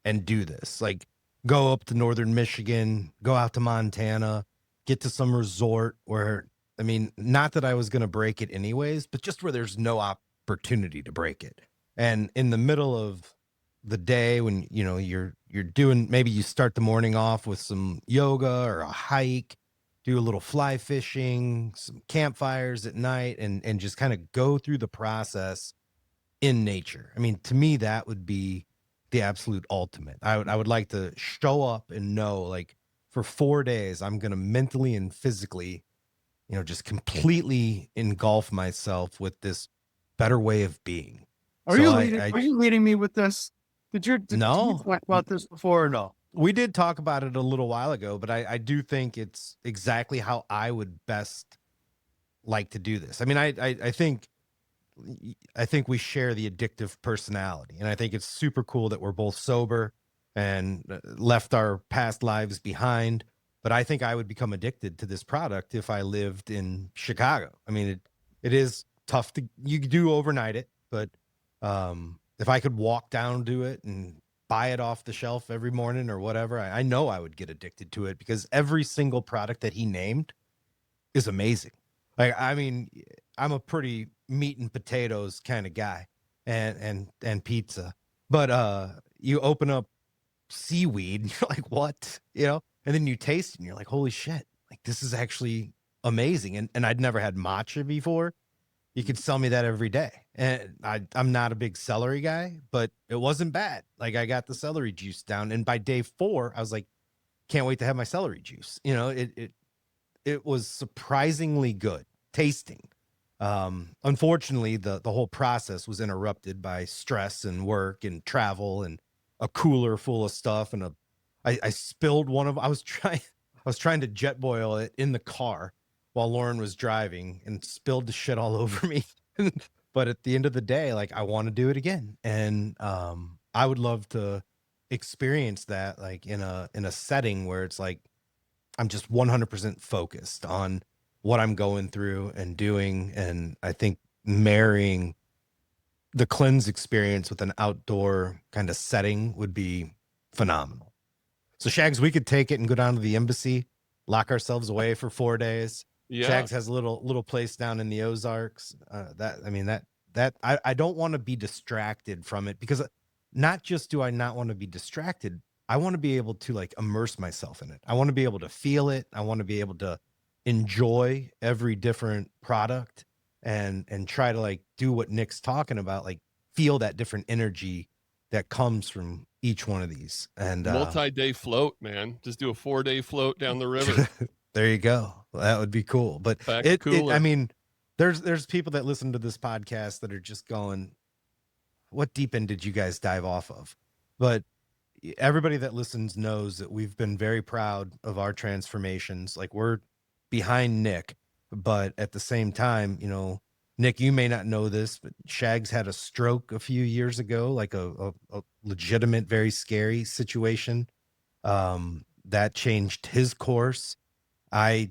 and do this. Like go up to northern Michigan, go out to Montana, get to some resort where, I mean, not that I was going to break it anyways, but just where there's no opportunity to break it. And in the middle of the day when, you know, you're doing, maybe you start the morning off with some yoga or a hike, do a little fly fishing, some campfires at night, and just kind of go through the process in nature. I mean, to me, that would be the absolute ultimate. I would like to show up and know, like, for 4 days, I'm going to mentally and physically, you know, just completely engulf myself with this better way of being. Are you leading me with this? Did you No. talk about this before or no? We did talk about it a little while ago, but I do think it's exactly how I would best like to do this. I mean, I think we share the addictive personality, and I think it's super cool that we're both sober and left our past lives behind. But I think I would become addicted to this product if I lived in Chicago. I mean, it is tough you do overnight it, but if I could walk down to it and buy it off the shelf every morning or whatever, I know I would get addicted to it because every single product that he named is amazing. Like, I mean, I'm a pretty meat and potatoes kind of guy, and pizza. But you open up seaweed, and you're like, what? And then you taste it and you're like, holy shit, like this is actually amazing. And I'd never had matcha before. You could sell me that every day. And I'm not a big celery guy, but it wasn't bad. Like, I got the celery juice down, and by day 4, I was like, can't wait to have my celery juice. It was surprisingly good tasting. Unfortunately, the whole process was interrupted by stress and work and travel and a cooler full of stuff. And I spilled one of, I was trying to jet boil it in the car while Lauren was driving and spilled the shit all over me. But at the end of the day, like, I want to do it again. And I would love to experience that, like, in a setting where it's like, I'm just 100% focused on what I'm going through and doing. And I think marrying the cleanse experience with an outdoor kind of setting would be phenomenal. So Shags, we could take it and go down to the embassy, lock ourselves away for 4 days. Yeah. Shags has a little place down in the Ozarks. I don't want to be distracted from it, because not just do I not want to be distracted, I want to be able to, like, immerse myself in it. I want to be able to feel it. I want to be able to enjoy every different product and try to, like, do what Nick's talking about, like, feel that different energy that comes from each one of these. And multi-day float, man. Just do a 4-day float down the river. there you go. Well, that would be cool. But I mean, there's people that listen to this podcast that are just going, what deep end did you guys dive off of? But everybody that listens knows that we've been very proud of our transformations. Like, we're behind Nick, but at the same time, Nick, you may not know this, but Shags had a stroke a few years ago, like a legitimate, very scary situation. That changed his course. I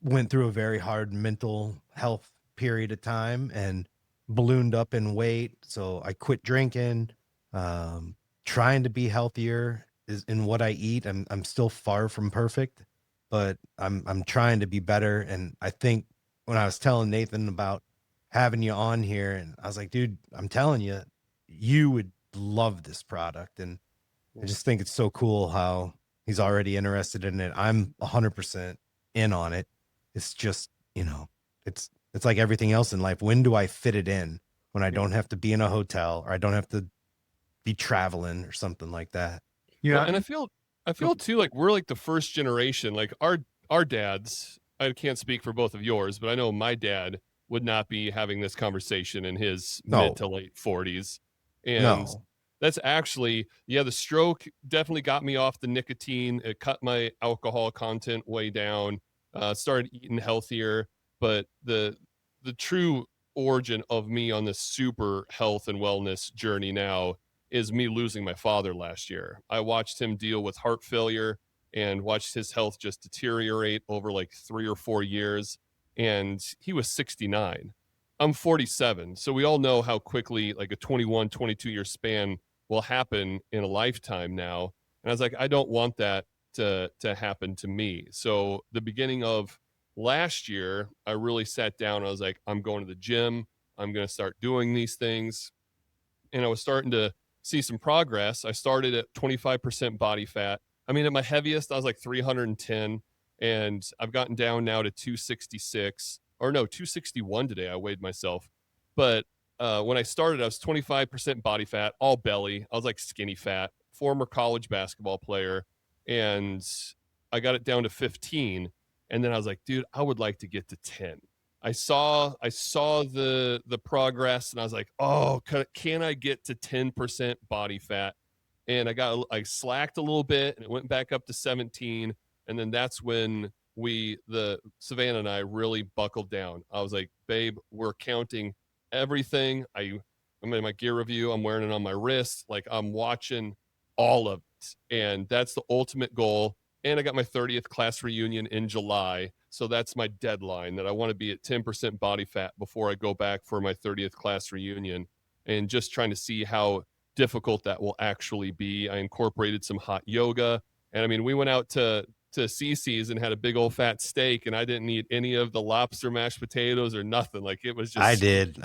went through a very hard mental health period of time and ballooned up in weight. So I quit drinking, trying to be healthier in what I eat. I'm still far from perfect, but I'm trying to be better. And I think when I was telling Nathan about having you on here, and I was like, dude, I'm telling you, you would love this product. And I just think it's so cool how he's already interested in it. I'm 100% in on it. It's just, it's like everything else in life. When do I fit it in when I don't have to be in a hotel or I don't have to be traveling or something like that? Yeah. Well, and I feel too, like, we're like the first generation, like our dads, I can't speak for both of yours, but I know my dad would not be having this conversation in his mid to late 40s. And that's actually, the stroke definitely got me off the nicotine. It cut my alcohol content way down, started eating healthier. But the true origin of me on this super health and wellness journey now is me losing my father last year. I watched him deal with heart failure and watched his health just deteriorate over like 3 or 4 years. And he was 69. I'm 47. So we all know how quickly, like, a 21, 22-year span will happen in a lifetime now. And I was like, I don't want that to happen to me. So the beginning of last year, I really sat down. I was like, I'm going to the gym. I'm going to start doing these things. And I was starting to see some progress. I started at 25% body fat. I mean, at my heaviest, I was like 310, and I've gotten down now to 266, or no, 261 today. I weighed myself. But when I started, I was 25% body fat, all belly. I was like skinny fat, former college basketball player. And I got it down to 15. And then I was like, dude, I would like to get to 10. I saw the progress, and I was like, oh, can I get to 10% body fat? And I slacked a little bit, and it went back up to 17. And then that's when Savannah and I really buckled down. I was like, babe, we're counting everything. I'm in my gear review. I'm wearing it on my wrist. Like, I'm watching all of it. And that's the ultimate goal. And I got my 30th class reunion in July. So that's my deadline, that I want to be at 10% body fat before I go back for my 30th class reunion, and just trying to see how difficult that will actually be. I incorporated some hot yoga. And I mean, we went out to Cece's and had a big old fat steak, and I didn't eat any of the lobster mashed potatoes or nothing. Like, it was just, I did.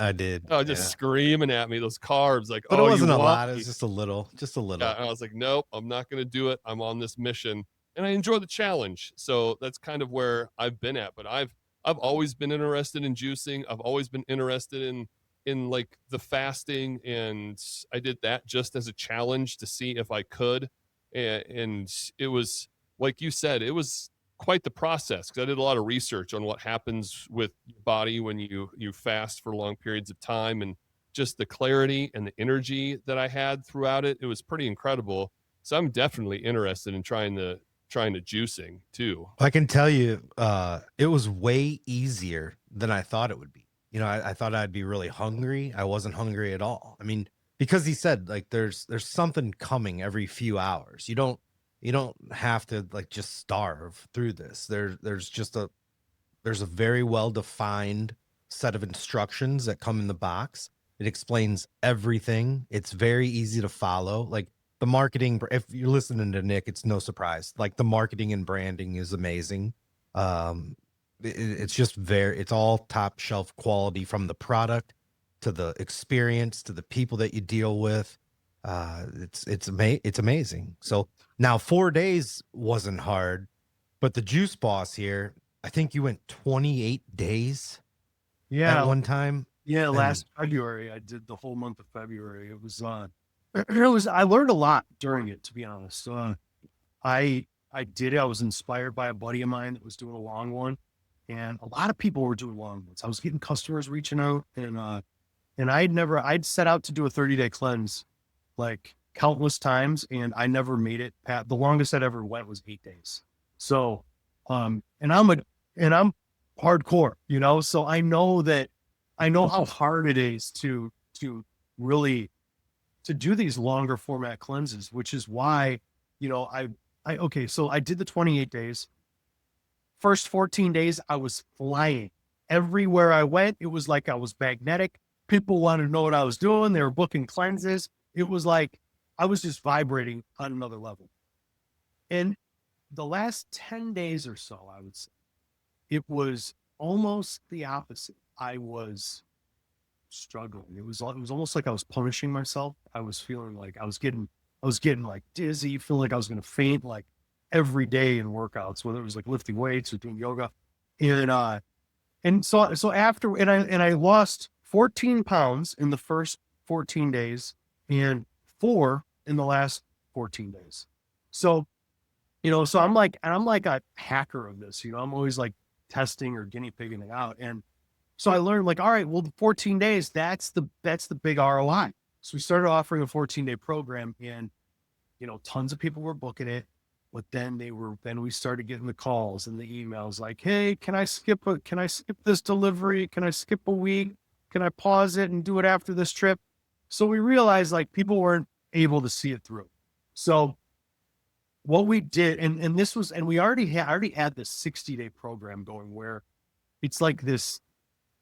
just screaming at me, those carbs, like, But oh, it wasn't you a want lot. It me? was just a little. Yeah, and I was like, nope, I'm not going to do it. I'm on this mission, and I enjoy the challenge. So that's kind of where I've been at. But I've always been interested in juicing. I've always been interested in like the fasting, and I did that just as a challenge to see if I could. And it was, like you said, it was quite the process, because I did a lot of research on what happens with your body when you fast for long periods of time, and just the clarity and the energy that I had throughout it. It was pretty incredible. So I'm definitely interested in trying to juicing too. I can tell you, it was way easier than I thought it would be. You know, I thought I'd be really hungry. I wasn't hungry at all. I mean, because he said like there's something coming every few hours. You don't have to like just starve through this. There's a very well defined set of instructions that come in the box. It explains everything. It's very easy to follow. Like the marketing, if you're listening to Nick, it's no surprise. Like the marketing and branding is amazing. It's just it's all top shelf quality, from the product to the experience to the people that you deal with. It's amazing. So now 4 days wasn't hard, but the juice boss here, I think you went 28 days Yeah. at one time. Yeah. And- Last February, I did the whole month of February. It was, I learned a lot during it, to be honest. I did it. I was inspired by a buddy of mine that was doing a long one, and a lot of people were doing long ones. I was getting customers reaching out, and I'd set out to do a 30-day cleanse like countless times, and I never made it. The longest I'd ever went was 8 days. So, and I'm hardcore, you know, so I know how hard it is to really to do these longer format cleanses, which is why, you know, so I did the 28 days. First 14 days, I was flying. Everywhere I went, it was like I was magnetic. People wanted to know what I was doing. They were booking cleanses. It was like I was just vibrating on another level. And the last 10 days or so, I would say, it was almost the opposite. I was struggling. It was almost like I was punishing myself. I was feeling like I was getting like dizzy, feeling like I was going to faint, like every day in workouts, whether it was like lifting weights or doing yoga. And so after, and I lost 14 pounds in the first 14 days and 4 in the last 14 days. So, you know, so I'm like a hacker of this, you know, I'm always like testing or guinea pigging it out. And so I learned, like, all right, well, the 14 days, that's the big ROI. So we started offering a 14-day program, and, you know, tons of people were booking it. But then we started getting the calls and the emails like, hey, can I skip this delivery? Can I skip a week? Can I pause it and do it after this trip? So we realized like people weren't able to see it through. So what we did, and this was, and we already had this 60-day program going, where it's like this,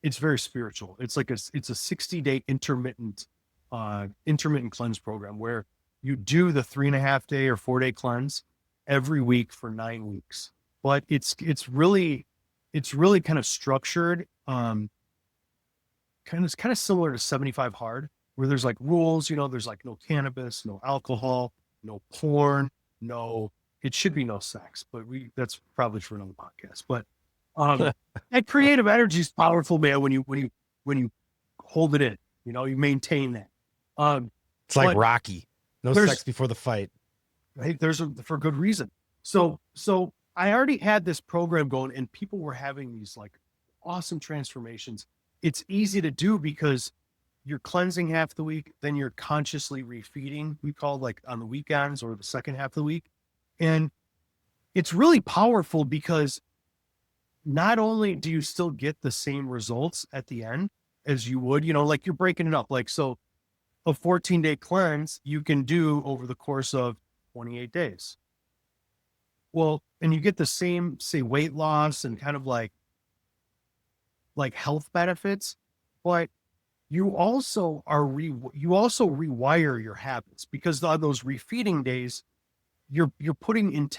it's very spiritual. It's like it's a 60-day intermittent cleanse program, where you do the 3.5 day or 4 day cleanse every week for 9 weeks. But it's really kind of structured, kind of similar to 75 Hard, where there's like rules, you know, there's like no cannabis, no alcohol, no porn, it should be no sex, but that's probably for another podcast. But that creative energy is powerful, man. When you hold it in, you know, you maintain that. It's like Rocky. No sex before the fight. Right? For good reason. So I already had this program going, and people were having these like awesome transformations. It's easy to do because you're cleansing half the week, then you're consciously refeeding, we call, like on the weekends or the second half of the week. And it's really powerful because not only do you still get the same results at the end as you would, you know, like you're breaking it up. Like, so a 14-day cleanse you can do over the course of 28 days. Well, and you get the same, say, weight loss and kind of like health benefits, but you also you also rewire your habits, because on those refeeding days, you're putting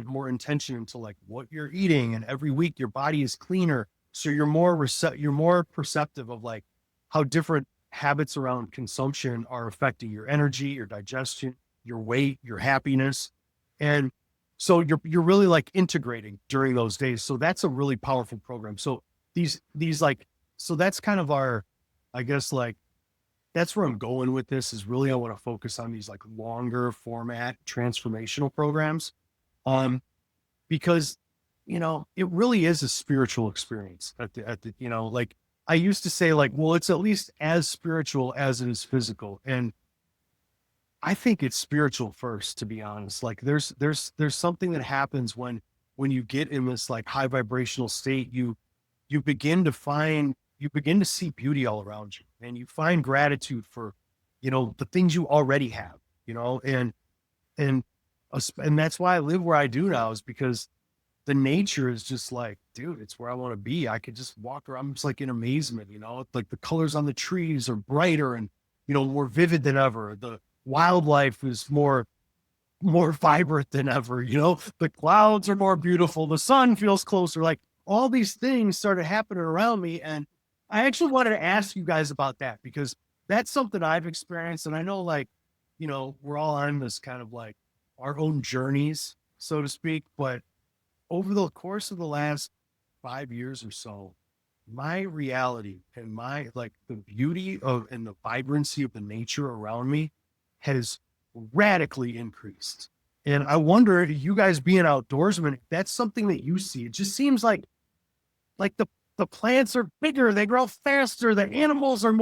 more intention into like what you're eating, and every week your body is cleaner, so you're more perceptive of like how different habits around consumption are affecting your energy, your digestion, your weight, your happiness. And so you're really like integrating during those days. So that's a really powerful program. So these like, so that's kind of our, I guess, like, that's where I'm going with this, is really I want to focus on these like longer format transformational programs. Um, because, it really is a spiritual experience like I used to say, like, well, it's at least as spiritual as it is physical. And I think it's spiritual first, to be honest. Like there's something that happens when you get in this like high vibrational state. You begin to see beauty all around you, and you find gratitude for, the things you already have, and and that's why I live where I do now, is because the nature is just like, dude, it's where I want to be. I could just walk around. I'm just like in amazement, like the colors on the trees are brighter and, more vivid than ever. The wildlife is more vibrant than ever. The clouds are more beautiful. The sun feels closer. Like all these things started happening around me. And I actually wanted to ask you guys about that, because that's something I've experienced. And I know, like, we're all on this kind of like our own journeys, so to speak. But over the course of the last 5 years or so, my reality and my like the beauty of and the vibrancy of the nature around me has radically increased. And I wonder, if you guys being outdoorsmen, if that's something that you see. It just seems like the plants are bigger, they grow faster, the animals are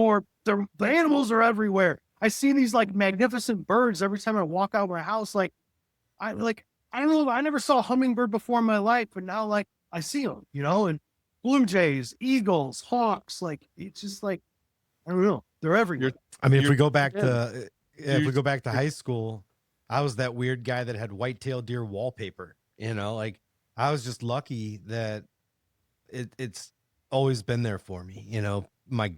the animals are everywhere. I see these like magnificent birds every time I walk out of my house. I don't know, I never saw a hummingbird before in my life, but now like I see them, and blue jays, eagles, hawks. Like it's just like, I don't know, they're everywhere. I mean, if You're- we go back Yeah. to if we go back to high school, I was that weird guy that had white-tailed deer wallpaper. Like I was just lucky that it's always been there for me. My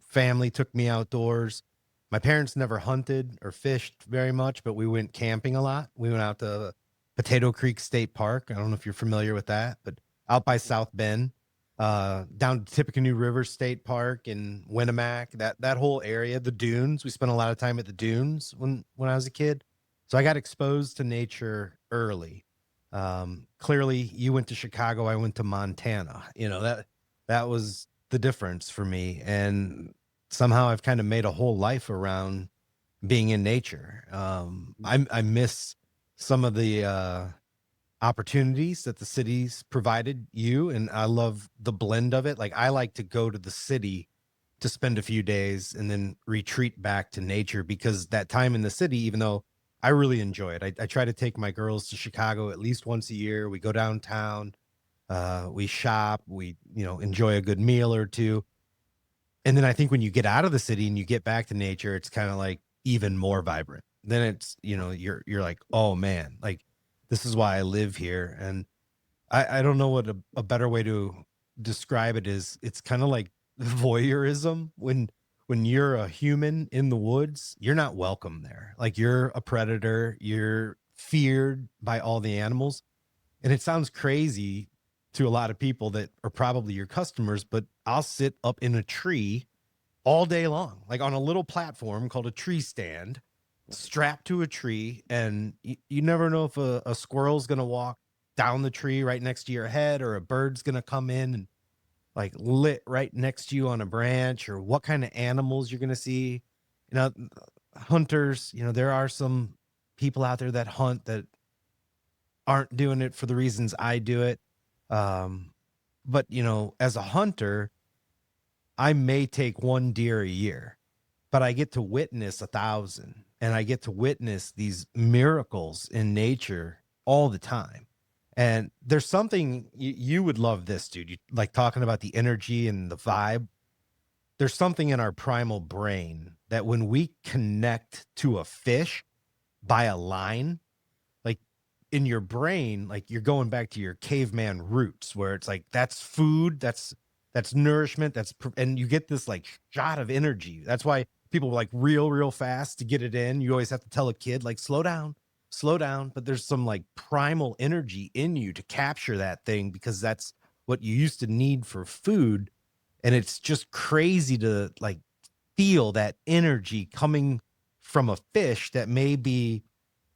family took me outdoors. My parents never hunted or fished very much, but we went camping a lot. We went out to Potato Creek State Park. I don't know if you're familiar with that, but out by South Bend, down to Tippecanoe River State Park in Winnemac, that whole area, the dunes. We spent a lot of time at the dunes when I was a kid. So I got exposed to nature early. Clearly you went to Chicago, I went to Montana. That was the difference for me. And somehow I've kind of made a whole life around being in nature. I miss some of the opportunities that the cities provided you, and I love the blend of it. Like I like to go to the city to spend a few days and then retreat back to nature, because that time in the city, even though I really enjoy it, I try to take my girls to Chicago at least once a year. We go downtown, we shop, we enjoy a good meal or two. And then I think when you get out of the city and you get back to nature, it's kind of like even more vibrant. Then it's, you're like, oh man, like this is why I live here. And I don't know what a better way to describe it is. It's kind of like voyeurism. When you're a human in the woods, you're not welcome there. Like you're a predator, you're feared by all the animals. And it sounds crazy to a lot of people that are probably your customers, but I'll sit up in a tree all day long, like on a little platform called a tree stand, strapped to a tree. And you never know if a squirrel's going to walk down the tree right next to your head, or a bird's going to come in and like lit right next to you on a branch, or what kind of animals you're going to see. Hunters, there are some people out there that hunt that aren't doing it for the reasons I do it. But as a hunter, I may take one deer a year, but I get to witness 1,000, and I get to witness these miracles in nature all the time. And there's something you would love this, dude. You like talking about the energy and the vibe. There's something in our primal brain that when we connect to a fish by a line, like in your brain, like you're going back to your caveman roots, where it's like, that's food. That's that's nourishment, and you get this like shot of energy. That's why people like real fast to get it in. You always have to tell a kid like slow down, but there's some like primal energy in you to capture that thing, because that's what you used to need for food. And it's just crazy to like feel that energy coming from a fish that may be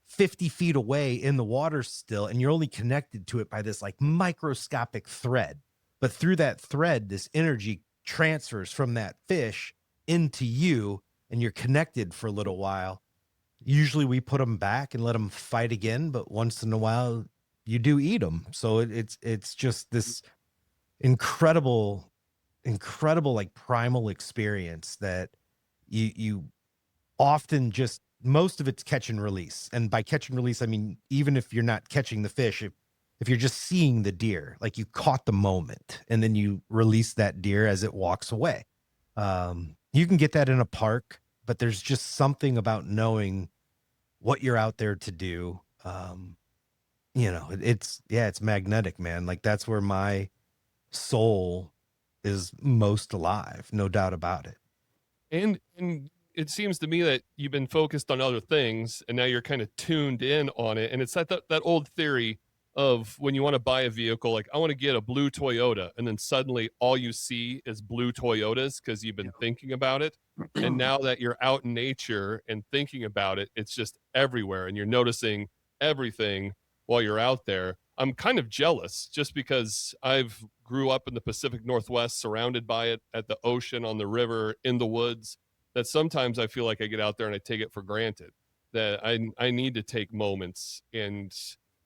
50 feet away in the water still, and you're only connected to it by this like microscopic thread. But through that thread, this energy transfers from that fish into you, and you're connected for a little while. Usually we put them back and let them fight again, but once in a while you do eat them. So it's just this incredible like primal experience that you often just, most of it's catch and release. And by catch and release, I mean, even if you're not catching the fish, if you're just seeing the deer, like you caught the moment and then you release that deer as it walks away. You can get that in a park, but there's just something about knowing what you're out there to do. It's magnetic, man. Like that's where my soul is most alive, no doubt about it. And it seems to me that you've been focused on other things and now you're kind of tuned in on it. And it's that old theory of when you want to buy a vehicle, like I want to get a blue Toyota, and then suddenly all you see is blue Toyotas because you've been thinking about it. And now that you're out in nature and thinking about it, it's just everywhere and you're noticing everything while you're out there. I'm kind of jealous just because I've grew up in the Pacific Northwest, surrounded by it, at the ocean, on the river, in the woods, that sometimes I feel like I get out there and I take it for granted, that I need to take moments. And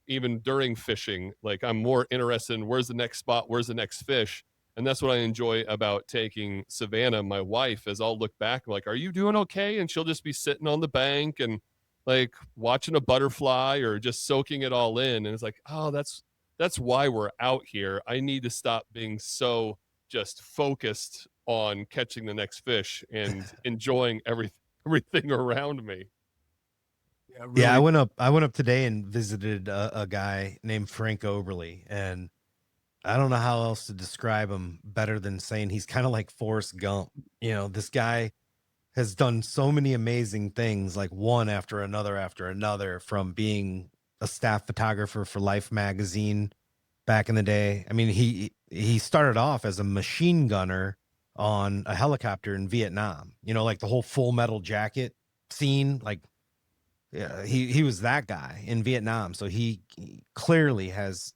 even during fishing, like I'm more interested in where's the next spot, where's the next fish. And that's what I enjoy about taking Savannah, my wife, as I'll look back like, are you doing okay? And she'll just be sitting on the bank and like watching a butterfly or just soaking it all in. And it's like, oh, that's why we're out here. I need to stop being so just focused on catching the next fish and enjoying everything around me. Yeah, really. Yeah, I went up today and visited a guy named Frank Oberly, and I don't know how else to describe him better than saying he's kind of like Forrest Gump. This guy has done so many amazing things, like one after another, from being a staff photographer for Life magazine back in the day. I mean, he started off as a machine gunner on a helicopter in Vietnam, like the whole Full Metal Jacket scene. Like, yeah, he was that guy in Vietnam. So he clearly has,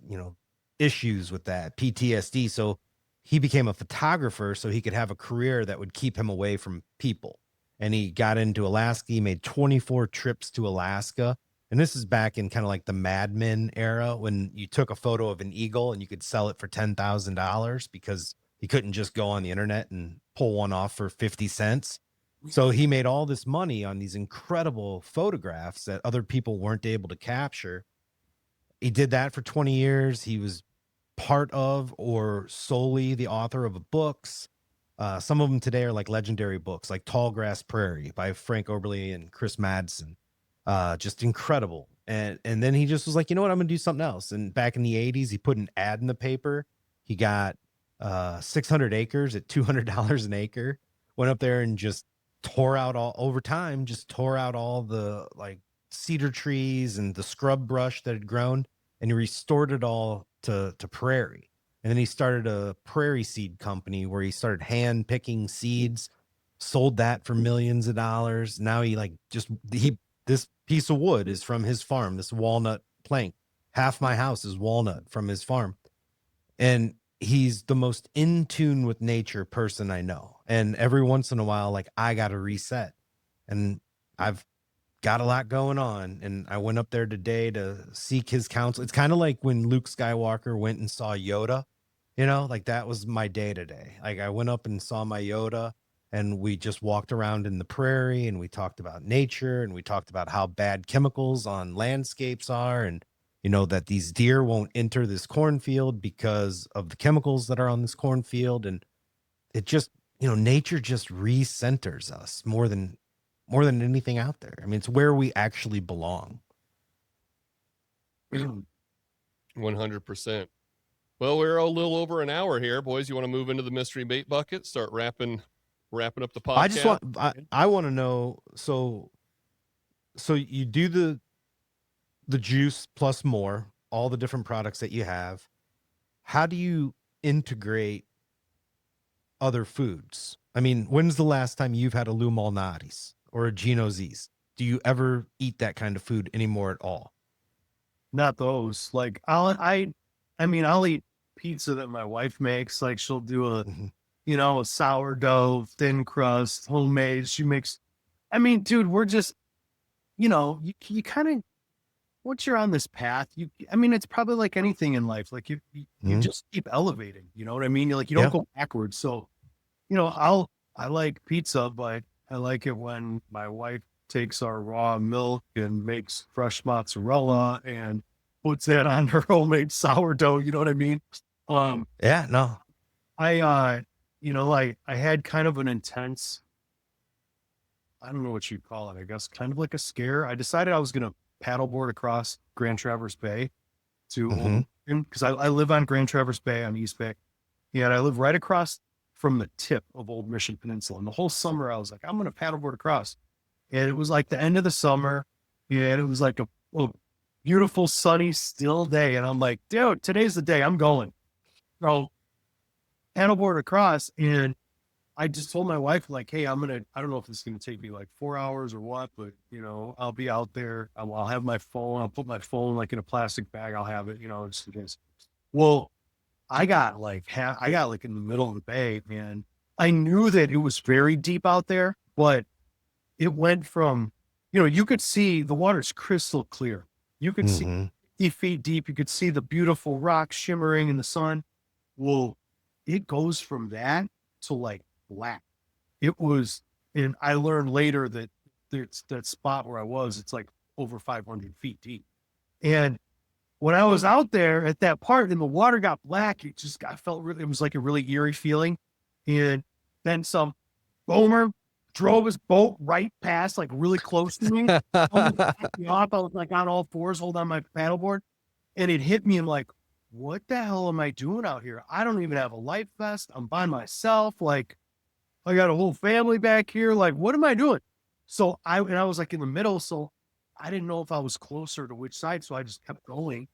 issues with that PTSD. So he became a photographer so he could have a career that would keep him away from people. And he got into Alaska. He made 24 trips to Alaska. And this is back in kind of like the Mad Men era, when you took a photo of an eagle and you could sell it for $10,000 because he couldn't just go on the internet and pull one off for 50 cents. So he made all this money on these incredible photographs that other people weren't able to capture. He did that for 20 years. He was part of or solely the author of books. Some of them today are like legendary books, like Tall Grass Prairie by Frank Oberly and Chris Madsen. Just incredible. And then he just was like, you know what, I'm gonna do something else. And back in the 80s, he put an ad in the paper. He got 600 acres at $200 an acre. Went up there and just tore out all the like cedar trees and the scrub brush that had grown, and he restored it all to prairie. And then he started a prairie seed company where he started hand picking seeds, sold that for millions of dollars. Now this piece of wood is from his farm, this walnut plank. Half my house is walnut from his farm. And he's the most in tune with nature person I know. And every once in a while, like, I got to reset. And I've got a lot going on. And I went up there today to seek his counsel. It's kind of like when Luke Skywalker went and saw Yoda, like that was my day today. Like I went up and saw my Yoda, and we just walked around in the prairie, and we talked about nature, and we talked about how bad chemicals on landscapes are. And that these deer won't enter this cornfield because of the chemicals that are on this cornfield. And it just, nature just recenters us more than anything out there. I mean, it's where we actually belong. 100%. Well, we're a little over an hour here, boys. You want to move into the mystery bait bucket? Start wrapping up the podcast. I want to know. So you do the juice plus more, all the different products that you have. How do you integrate other foods? I mean, when's the last time you've had a Lou Malnati's or a Gino's East? Do you ever eat that kind of food anymore at all? Not those. Like I'll eat pizza that my wife makes. Like she'll do a a sourdough, thin crust, homemade. She makes. I mean, dude, we're just, you kind of, once you're on this path, it's probably like anything in life. Like you just keep elevating. You know what I mean? You're like, you don't go backwards. So, I like pizza, but I like it when my wife takes our raw milk and makes fresh mozzarella and puts that on her homemade sourdough. You know what I mean? Yeah, no. I had kind of an intense, I don't know what you'd call it, I guess, kind of like a scare. I decided I was going to paddleboard across Grand Traverse Bay to, because I live on Grand Traverse Bay on East Bay. And I live right across from the tip of Old Mission Peninsula. And the whole summer I was like, I'm going to paddleboard across. And it was like the end of the summer. And it was like a beautiful, sunny, still day. And I'm like, dude, today's the day I'm going. So paddleboard across. And I just told my wife, like, hey, I don't know if this is going to take me like 4 hours or what, but I'll be out there. I'll have my phone. I'll put my phone like in a plastic bag. I'll have it, just in case. Well, I got like in the middle of the bay, and I knew that it was very deep out there, but it went from, you could see the water's crystal clear. You could see 50 feet deep. You could see the beautiful rocks shimmering in the sun. Well, it goes from that to like black. It was, and I learned later that there's that spot where I was, it's like over 500 feet deep. And when I was out there at that part and the water got black, it was like a really eerie feeling. And then some boomer drove his boat right past, like really close to me. Almost knocked me off. I was like on all fours, holding on my paddleboard. And it hit me. I'm like, what the hell am I doing out here? I don't even have a life vest. I'm by myself. Like, I got a whole family back here. Like, what am I doing? So I was like in the middle. So I didn't know if I was closer to which side. So I just kept going.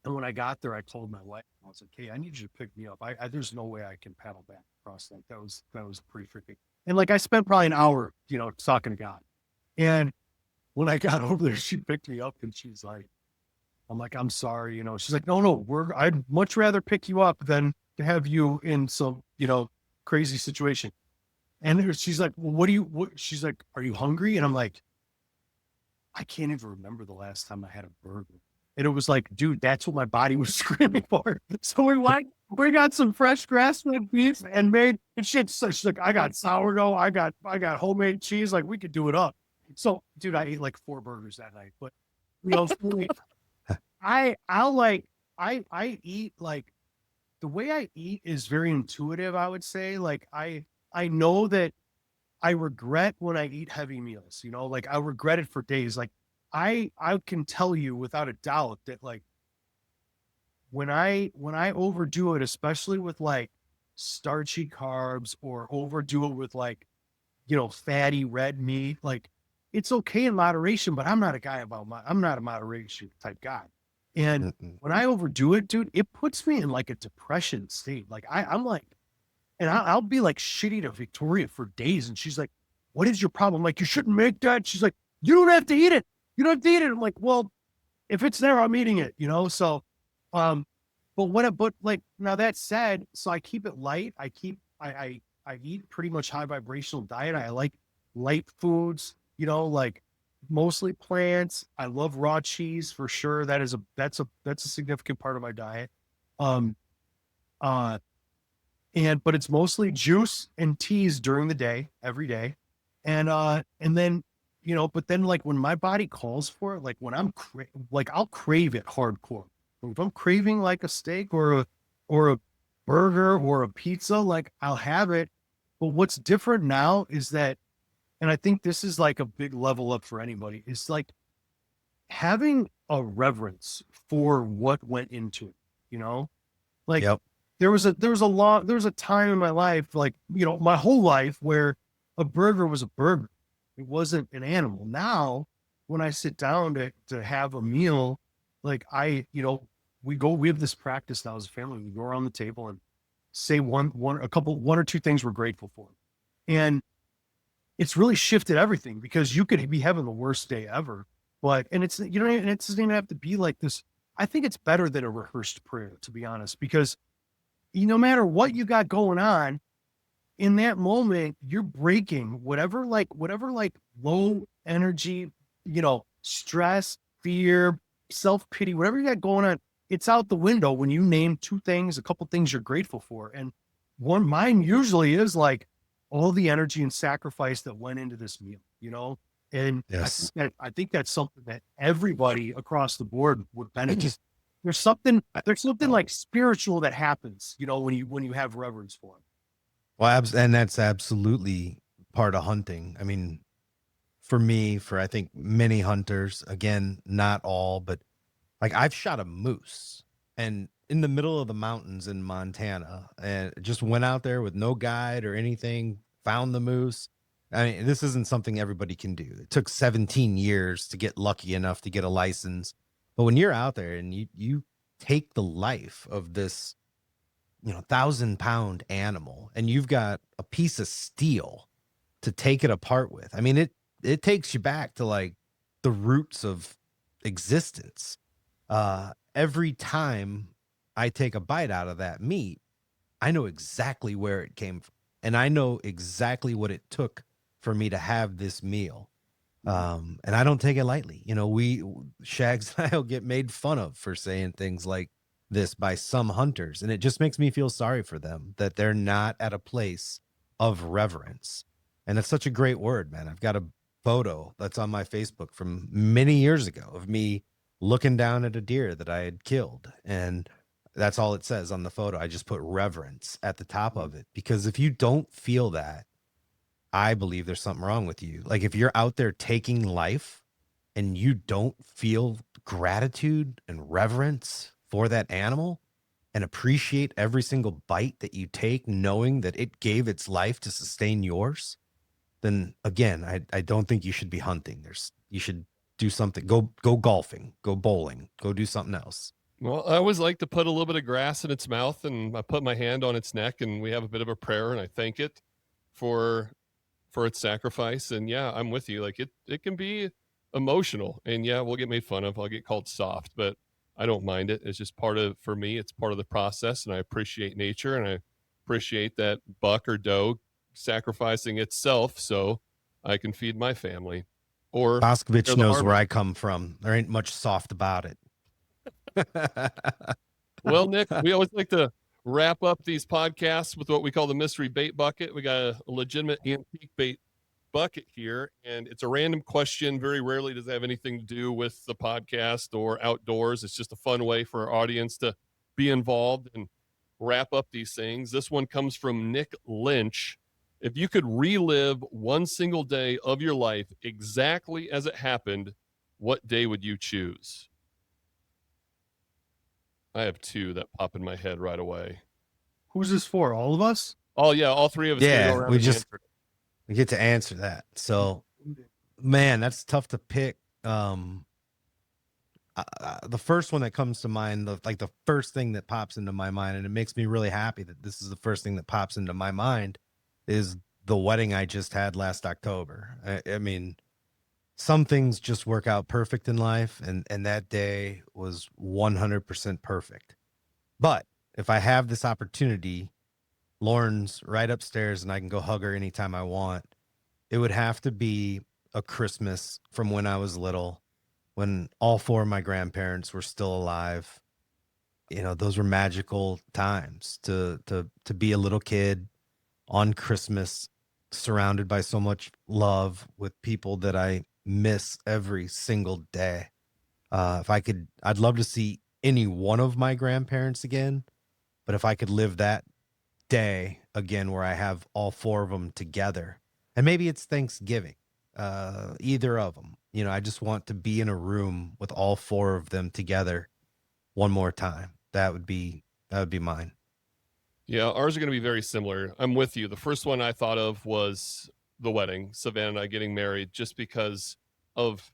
And when I got there, I told my wife, I was like, hey, I need you to pick me up. There's no way I can paddle back across that. That was pretty freaking. And like, I spent probably an hour, talking to God. And when I got over there, she picked me up and she's like, I'm like, I'm sorry. She's like, no, I'd much rather pick you up than to have you in some, crazy situation. And she's like, well, she's like, are you hungry? And I'm like, I can't even remember the last time I had a burger. And it was like, dude, that's what my body was screaming for. So we got some fresh grass-fed beef and made and shit. So she's like, I got sourdough, I got homemade cheese. Like, we could do it up. So, dude, I ate like 4 burgers that night. But I eat like, the way I eat is very intuitive, I would say. Like, I know that I regret when I eat heavy meals, like I regret it for days. Like, I can tell you without a doubt that like when I overdo it, especially with like starchy carbs or overdo it with like, fatty red meat, like it's okay in moderation, but I'm not a moderation type guy. And when I overdo it, dude, it puts me in like a depression state. Like I'm like, and I'll be like shitty to Victoria for days. And she's like, what is your problem? I'm like, you shouldn't make that. She's like, you don't have to eat it. You don't have to eat it. I'm like, well, if it's there, I'm eating it, So, but like, now that said, so I keep it light. I eat pretty much high vibrational diet. I like light foods, like mostly plants. I love raw cheese for sure. That's a significant part of my diet. But it's mostly juice and teas during the day, every day. And then, but then like when my body calls for it, like when I'm I'll crave it hardcore. If I'm craving like a steak or a burger or a pizza, like I'll have it. But what's different now is that, and I think this is like a big level up for anybody, is like having a reverence for what went into it, Like Yep. there was a time in my life, like, my whole life, where a burger was a burger. It wasn't an animal. Now, when I sit down to have a meal, like we have this practice now as a family. We go around the table and say one or two things we're grateful for. And it's really shifted everything, because you could be having the worst day ever, and it doesn't even have to be like this. I think it's better than a rehearsed prayer, to be honest, because no matter what you got going on in that moment, you're breaking whatever low energy, stress, fear, self-pity, whatever you got going on, it's out the window when you name a couple things you're grateful for. And mine usually is like all the energy and sacrifice that went into this meal, and Yes. I think that's something that everybody across the board would benefit. There's something like spiritual that happens, when you have reverence for him. Well, and that's absolutely part of hunting. I mean, for me, I think many hunters, again, not all, but like I've shot a moose and in the middle of the mountains in Montana, and just went out there with no guide or anything, found the moose. I mean, this isn't something everybody can do. It took 17 years to get lucky enough to get a license. But when you're out there and you take the life of this, 1,000-pound animal, and you've got a piece of steel to take it apart with. I mean, it takes you back to like the roots of existence. Every time I take a bite out of that meat, I know exactly where it came from, and I know exactly what it took for me to have this meal. And I don't take it lightly. Shags and I'll get made fun of for saying things like this by some hunters, and it just makes me feel sorry for them that they're not at a place of reverence. And it's such a great word, man. I've got a photo that's on my Facebook from many years ago of me looking down at a deer that I had killed, and that's all it says on the photo. I just put reverence at the top of it, because if you don't feel that, I believe there's something wrong with you. Like if you're out there taking life and you don't feel gratitude and reverence for that animal and appreciate every single bite that you take, knowing that it gave its life to sustain yours, then again, I don't think you should be hunting. You should do something. Go golfing, go bowling, go do something else. Well, I always like to put a little bit of grass in its mouth, and I put my hand on its neck, and we have a bit of a prayer, and I thank it for its sacrifice. And yeah, I'm with you. Like it can be emotional, and yeah, we'll get made fun of. I'll get called soft, but I don't mind it. It's just for me, it's part of the process, and I appreciate nature, and I appreciate that buck or doe sacrificing itself so I can feed my family. Or Boskovich knows where I come from. There ain't much soft about it. Well, Nick, we always like to wrap up these podcasts with what we call the mystery bait bucket. We got a legitimate antique bait bucket here, and it's a random question. Very rarely does it have anything to do with the podcast or outdoors. It's just a fun way for our audience to be involved and wrap up these things. This one comes from Nick Lynch. If you could relive one single day of your life exactly as it happened, what day would you choose? I have two that pop in my head right away. Who's this for? All of us? Oh yeah, all three of us. Yeah, go we get to answer that. So, man, that's tough to pick. The first one that comes to mind, the first thing that pops into my mind, and it makes me really happy that this is the first thing that pops into my mind, is the wedding I just had last October. I mean, some things just work out perfect in life, and that day was 100% perfect. But if I have this opportunity, Lauren's right upstairs and I can go hug her anytime I want. It would have to be a Christmas from when I was little, when all four of my grandparents were still alive. Those were magical times to be a little kid on Christmas, surrounded by so much love with people that I miss every single day. If I could, I'd love to see any one of my grandparents again, but if I could live that day again where I have all four of them together, and maybe it's Thanksgiving, either of them, I just want to be in a room with all four of them together one more time. That would be That would be mine. Yeah, ours are going to be very similar. I'm with you. The first one I thought of was the wedding, Savannah and I getting married, just because of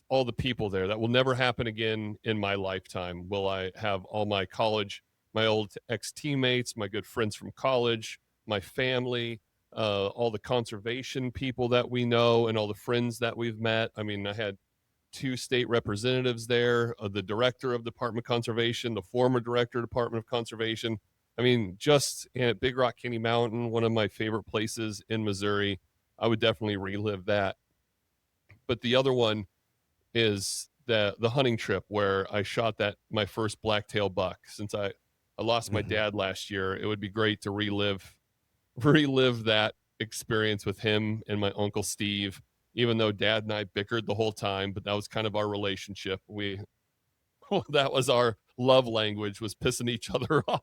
all the people there. That will never happen again in my lifetime. Will I have all my college, my old ex-teammates, my good friends from college, my family, all the conservation people that we know, and all the friends that we've met. I mean, I had 2 state representatives there, the director of Department of Conservation, the former director of Department of Conservation. I mean, just at Big Rock Candy Mountain, one of my favorite places in Missouri. I would definitely relive that. But the other one is the hunting trip where I shot my first blacktail buck. Since I lost my dad last year, it would be great to relive that experience with him and my uncle Steve. Even though Dad and I bickered the whole time, but that was kind of our relationship. That was our love language, was pissing each other off.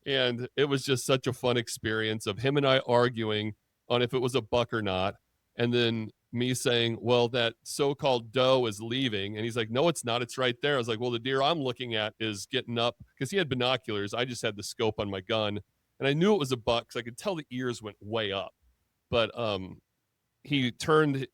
And it was just such a fun experience of him and I arguing on if it was a buck or not. And then me saying, well, that so-called doe is leaving. And he's like, no, it's not. It's right there. I was like, well, the deer I'm looking at is getting up, because he had binoculars. I just had the scope on my gun. And I knew it was a buck because I could tell the ears went way up. But he turned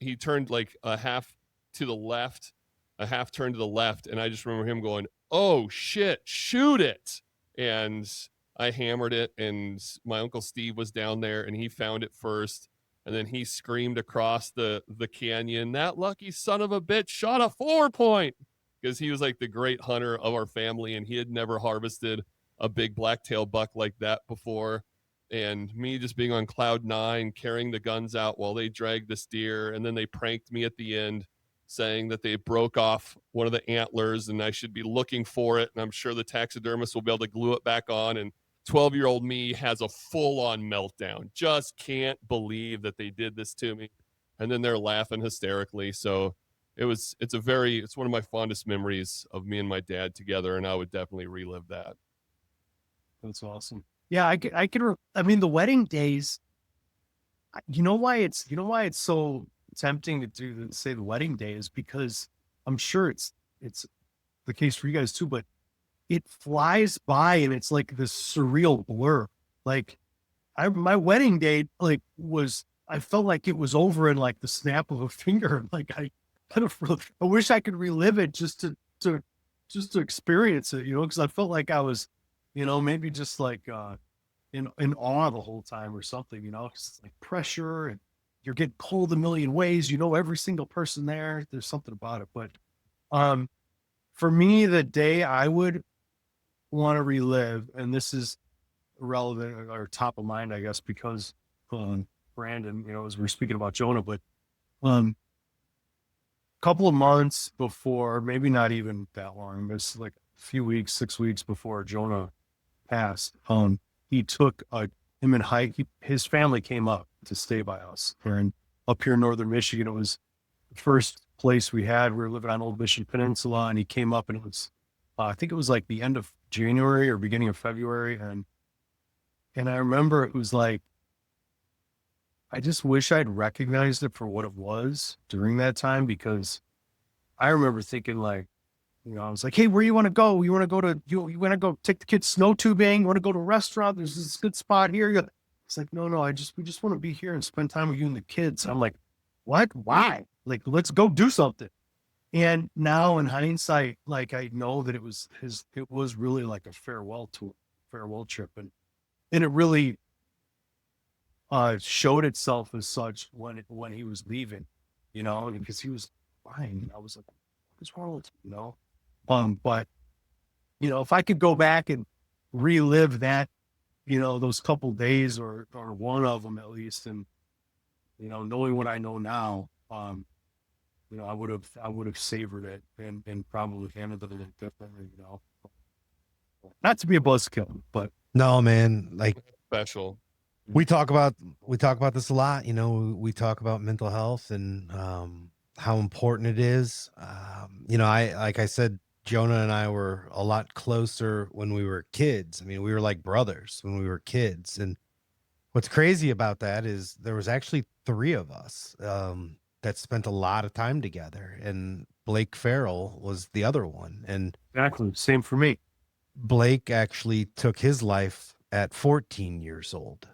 like a half to the left, a half turn to the left. And I just remember him going, oh shit, shoot it. And I hammered it, and my uncle Steve was down there, and he found it first. And then he screamed across the canyon, that lucky son of a bitch shot a 4-point, because he was like the great hunter of our family, and he had never harvested a big blacktail buck like that before. And me just being on cloud 9, carrying the guns out while they dragged this deer. And then they pranked me at the end, saying that they broke off one of the antlers and I should be looking for it. And I'm sure the taxidermist will be able to glue it back on. And 12-year-old me has a full-on meltdown. Just can't believe that they did this to me. And then they're laughing hysterically. So it's one of my fondest memories of me and my dad together. And I would definitely relive that. That's awesome. Yeah, I mean, the wedding days, you know why it's so tempting to say the wedding day is because I'm sure it's the case for you guys too, but it flies by and it's like this surreal blur. Like my wedding day, I felt like it was over in like the snap of a finger. Like I wish I could relive it just to experience it, because I felt like I was, maybe just like in awe the whole time or something, because it's like pressure and you're getting pulled a million ways, every single person there. There's something about it. But for me, the day I would want to relive, and this is relevant or top of mind, I guess, because Brandon, as we're speaking about Jonah, but a couple of months before, maybe not even that long, but it's like a few weeks, 6 weeks before Jonah passed, he took him and his family came up to stay by us up here in northern Michigan. It was the first place we had. We were living on Old Mission Peninsula, and he came up, and it was I think it was like the end of January or beginning of February. And I remember it was like, I just wish I'd recognized it for what it was during that time, because I remember thinking like, I was like, hey, where you want to go? You want to go to, you want to go take the kids snow tubing? You want to go to a restaurant? There's this good spot here. It's like, no, we just want to be here and spend time with you and the kids. I'm like, what? Why? Like, let's go do something. And now in hindsight, like I know that it was really like a farewell trip. And it really showed itself as such when he was leaving, because he was fine. I was like, what's wrong with you? But if I could go back and relive that, those couple days or one of them at least, and knowing what I know now, I would have savored it and probably handled it a little differently, Not to be a buzzkill, but no, man, like Special. we talk about this a lot. We talk about mental health and how important it is. Like I said, Jonah and I were a lot closer when we were kids. I mean, we were like brothers when we were kids. And what's crazy about that is there was actually 3 of us that spent a lot of time together, and Blake Farrell was the other one. And exactly same for me. Blake actually took his life at 14 years old.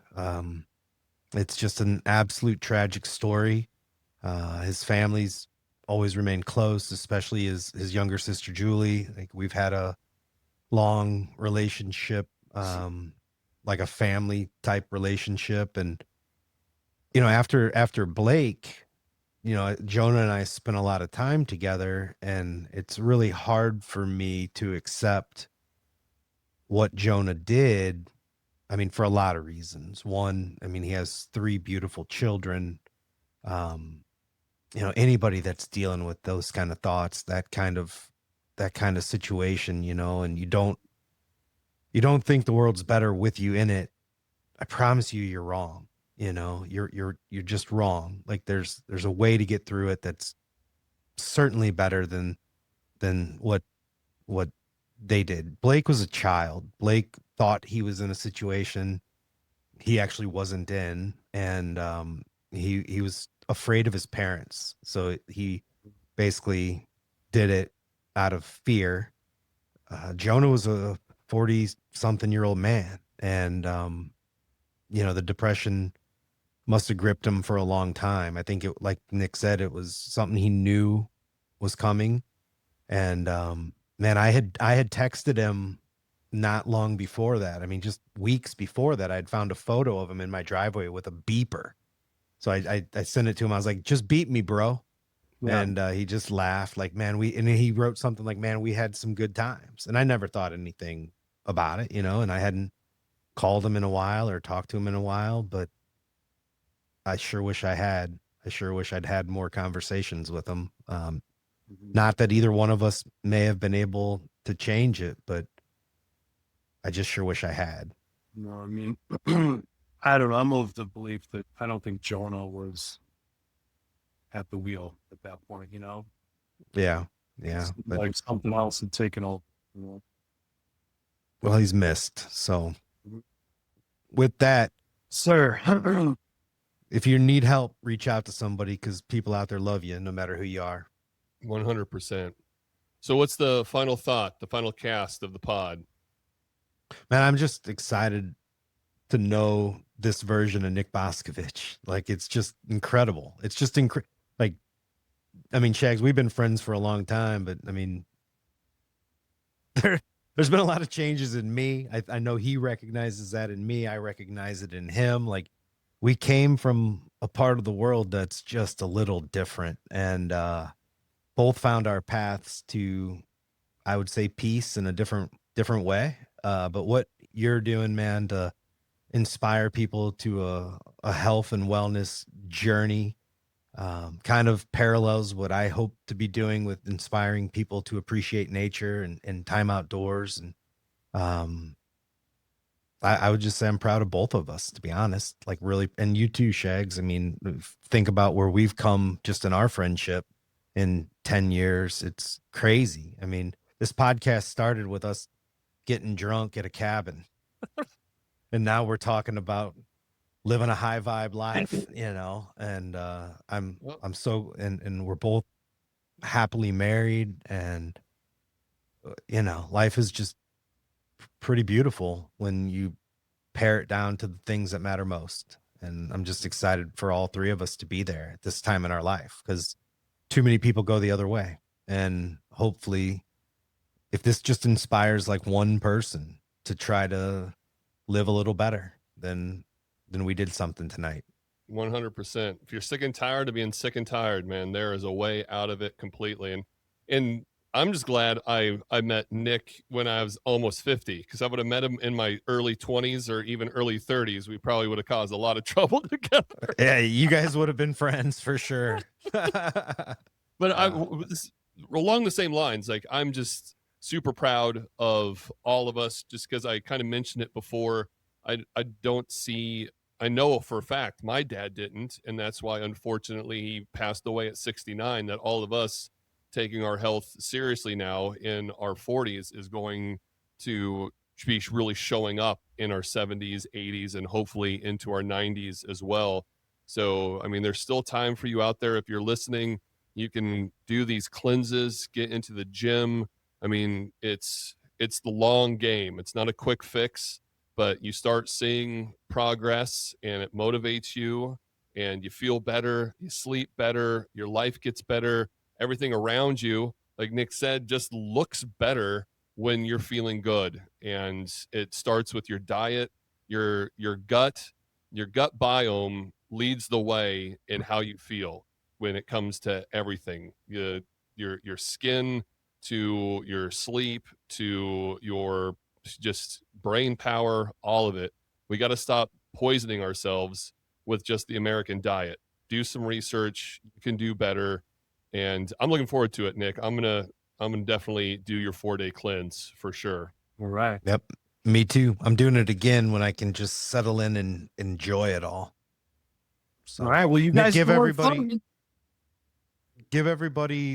It's just an absolute tragic story. His family's always remained close, especially his younger sister Julie. Like, we've had a long relationship, like a family type relationship. And after Blake, Jonah and I spent a lot of time together, and it's really hard for me to accept what Jonah did. I mean, for a lot of reasons. One, I mean, he has 3 beautiful children. Um, Anybody that's dealing with those kind of thoughts, that kind of situation, and you don't think the world's better with you in it, I promise you're wrong. You're just wrong. Like, there's a way to get through it that's certainly better than what they did. Blake was a child. Blake thought he was in a situation he actually wasn't in, and he was afraid of his parents, so he basically did it out of fear. Jonah was a 40-something-year-old man, and the depression must have gripped him for a long time. I think, like Nick said, it was something he knew was coming. And man, I had texted him not long before that. I mean, just weeks before that, I'd found a photo of him in my driveway with a beeper. So I sent it to him. I was like, just beep me, bro. Yeah. And he just laughed, like, man, and he wrote something like, man, we had some good times. And I never thought anything about it, and I hadn't called him in a while or talked to him in a while, but I sure wish I had. I sure wish I'd had more conversations with him. Not that either one of us may have been able to change it, but I just sure wish I had. No, I mean, I don't know. I'm of the belief that I don't think Jonah was at the wheel at that point, Yeah. But, like something else had taken over, well, he's missed. So with that, Sir, if you need help, reach out to somebody, because people out there love you no matter who you are. 100%. So what's the final thought, the final cast of the pod? Man, I'm just excited to know this version of Nick Boskovich. Like, it's just incredible. It's just like, I mean, Shags, we've been friends for a long time, but I mean, there's been a lot of changes in me. I know he recognizes that in me. I recognize it in him. Like, we came from a part of the world that's just a little different, and both found our paths to, I would say, peace in a different way. But what you're doing, man, to inspire people to a health and wellness journey, kind of parallels what I hope to be doing with inspiring people to appreciate nature and time outdoors. And I would just say I'm proud of both of us, to be honest. Like, really, and you too, Shags. I mean, think about where we've come just in our friendship in 10 years. It's crazy. I mean, this podcast started with us getting drunk at a cabin. And now we're talking about living a high vibe life, and I'm so, and we're both happily married, and life is just pretty beautiful when you pare it down to the things that matter most. And I'm just excited for all 3 of us to be there at this time in our life, because too many people go the other way. And hopefully, if this just inspires like one person to try to live a little better, then we did something tonight. 100%. If you're sick and tired of being sick and tired, man, there is a way out of it completely. And I'm just glad I met Nick when I was almost 50, because I would have met him in my early 20s or even early 30s. We probably would have caused a lot of trouble together. Yeah, you guys would have been friends for sure. But along the same lines, like, I'm just super proud of all of us, just because I kind of mentioned it before. I don't see, I know for a fact my dad didn't, and that's why unfortunately he passed away at 69. That all of us taking our health seriously now in our 40s is going to be really showing up in our 70s, 80s, and hopefully into our 90s as well. So, I mean, there's still time for you out there. If you're listening, you can do these cleanses, get into the gym. I mean, it's it's the long game. It's not a quick fix, but you start seeing progress and it motivates you and you feel better, you sleep better, your life gets better, everything around you, like Nick said, just looks better when you're feeling good. And it starts with your diet, your gut biome leads the way in how you feel when it comes to everything. Your skin to your sleep to your just brain power, all of it. We got to stop poisoning ourselves with just the American diet. Do some research. You can do better. And I'm looking forward to it, Nick. I'm gonna definitely do your 4-day cleanse for sure. All right. Yep. Me too. I'm doing it again when I can just settle in and enjoy it all. So, All right. Well, you Nick, guys give go everybody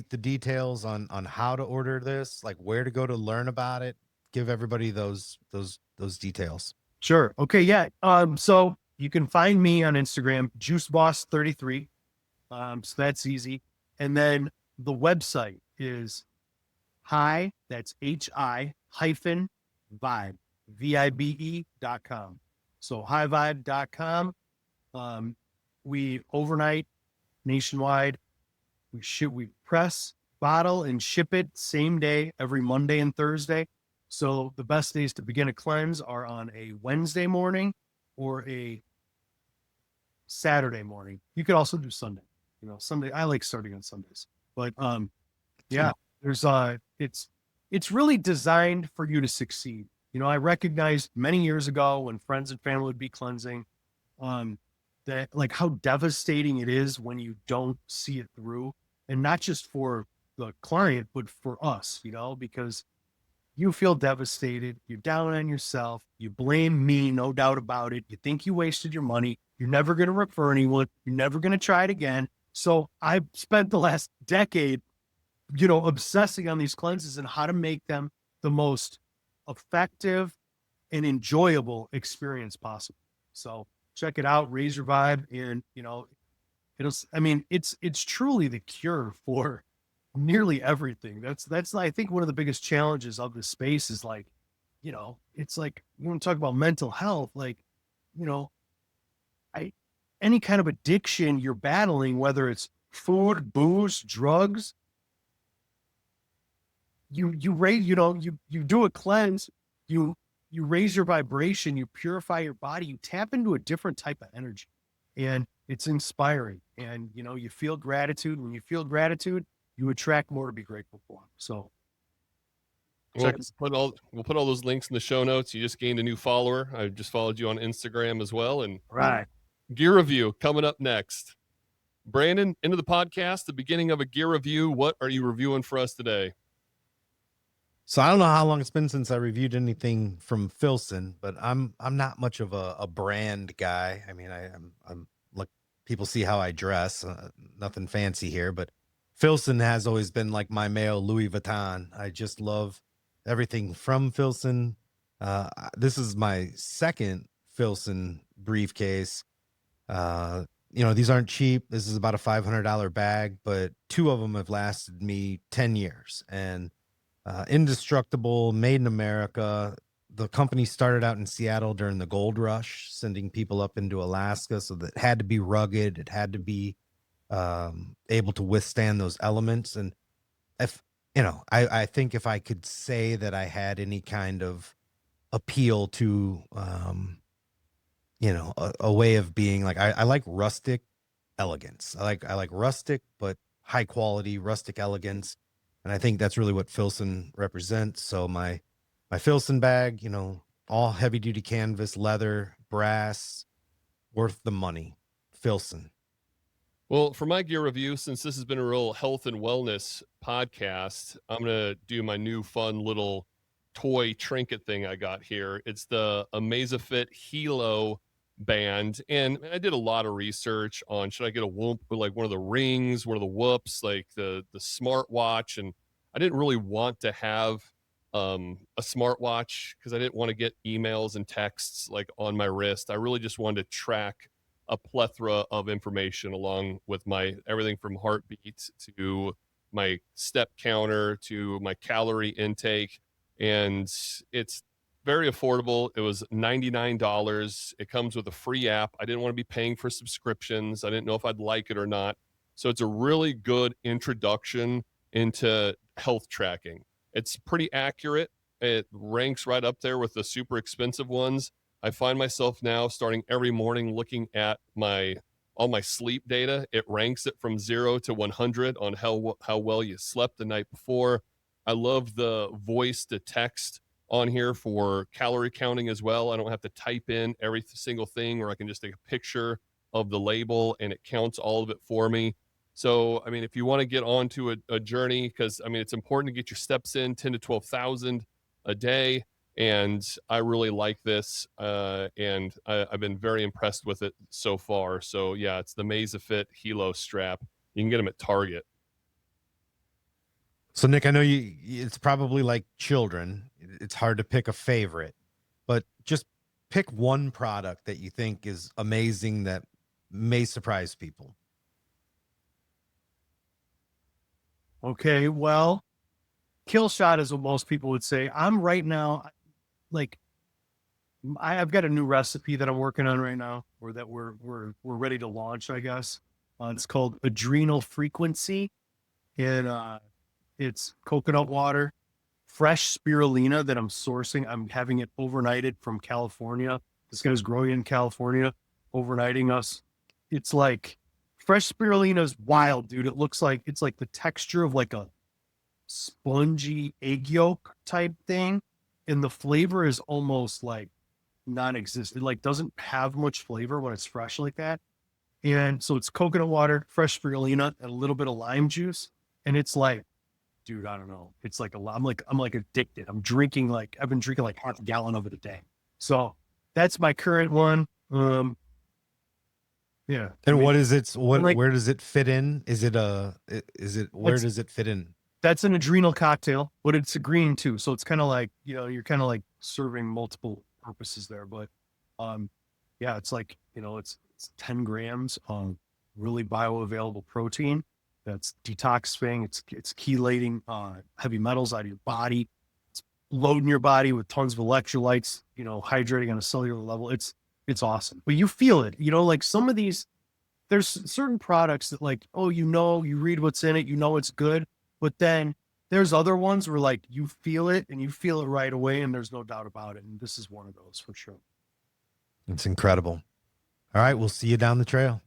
the details on how to order this, like where to go to learn about it. Give everybody those details. Sure. Okay. Yeah. So you can find me on Instagram, juiceboss33. So that's easy. And then the website is that's HI hyphen vibe, VIBE.com. So highvibe.com. We overnight nationwide. We press, bottle, and ship it same day every Monday and Thursday. So the best days to begin a cleanse are on a Wednesday morning or a Saturday morning. You could also do Sunday. Sunday, I like starting on Sundays. But yeah, there's it's really designed for you to succeed. I recognized many years ago when friends and family would be cleansing, that like how devastating it is when you don't see it through, and not just for the client, but for us, because you feel devastated, you're down on yourself, you blame me, no doubt about it. You think you wasted your money. You're never going to refer anyone. You're never going to try it again. So I've spent the last decade, obsessing on these cleanses and how to make them the most effective and enjoyable experience possible. So check it out, raise your vibe. And, it's truly the cure for nearly everything. That's I think one of the biggest challenges of this space is like, it's like, you want to talk about mental health, like, any kind of addiction you're battling, whether it's food, booze, drugs, you raise, you do a cleanse, you raise your vibration, you purify your body, you tap into a different type of energy, and it's inspiring. And, you feel gratitude. When you feel gratitude, you attract more to be grateful for. So we'll put all those links in the show notes. You just gained a new follower. I just followed you on Instagram as well. And right. Gear review coming up next. Brandon, into the podcast, the beginning of a gear review. What are you reviewing for us today? So I don't know how long it's been since I reviewed anything from Filson, but I'm not much of a brand guy. I mean, I'm like, people see how I dress, nothing fancy here, but Filson has always been like my male Louis Vuitton. I just love everything from Filson. This is my second Filson briefcase. These aren't cheap. This is about a $500 bag, but 2 of them have lasted me 10 years and indestructible, made in America. The company started out in Seattle during the gold rush, sending people up into Alaska. So that had to be rugged. It had to be able to withstand those elements. And if, I think if I could say that I had any kind of appeal to, a way of being like, I like rustic elegance. I like rustic, but high quality rustic elegance. And I think that's really what Filson represents. So my Filson bag, all heavy duty canvas, leather, brass, worth the money. Filson. Well, for my gear review, since this has been a real health and wellness podcast, I'm going to do my new fun little toy trinket thing I got here. It's the Amazfit Hilo band. And I did a lot of research on, should I get a Whoop, like one of the rings, one of the Whoops, like the smartwatch. And I didn't really want to have a smartwatch because I didn't want to get emails and texts like on my wrist. I really just wanted to track a plethora of information along with my everything from heartbeats to my step counter to my calorie intake. and it's very affordable. It was $99. It comes with a free app. I didn't want to be paying for subscriptions. I didn't know if I'd like it or not. So it's a really good introduction into health tracking. It's pretty accurate. It ranks right up there with the super expensive ones. I find myself now starting every morning looking at all my sleep data. It ranks it from 0 to 100 on how well you slept the night before. I love the voice to text on here for calorie counting as well. I don't have to type in every single thing, or I can just take a picture of the label and it counts all of it for me. So, I mean, if you want to get onto a journey, because I mean, it's important to get your steps in 10 to 12,000 a day. And I really like this. And I've been very impressed with it so far. So yeah, it's the MesaFit Helo strap. You can get them at Target. So Nick, I know it's probably like children. It's hard to pick a favorite, but just pick one product that you think is amazing that may surprise people. Okay, well, kill shot is what most people would say. I'm right now, like, I've got a new recipe that I'm working on right now, or that we're ready to launch, I guess. It's called Adrenal Frequency, and it's coconut water, fresh spirulina that I'm sourcing. I'm having it overnighted from California. This guy's growing in California, overnighting us. It's like fresh spirulina is wild, dude. It's like the texture of like a spongy egg yolk type thing, and the flavor is almost like non-existent. It like doesn't have much flavor when it's fresh like that. And so it's coconut water, fresh spirulina, and a little bit of lime juice, and it's like, dude, I don't know. It's like I'm like addicted. I've been drinking like half a gallon of it a day. So that's my current one. Yeah. And what is it? like- Where does it fit in? Where does it fit in? That's an adrenal cocktail, but it's a green too. So it's kind of like, you're kind of like serving multiple purposes there. But yeah, it's like, it's 10 grams of really bioavailable protein. That's detoxifying. It's chelating heavy metals out of your body. It's loading your body with tons of electrolytes, hydrating on a cellular level. It's awesome. But you feel it, like some of these, there's certain products that like, you read what's in it, it's good. But then there's other ones where like you feel it and you feel it right away, and there's no doubt about it. And this is one of those for sure. It's incredible. All right, we'll see you down the trail.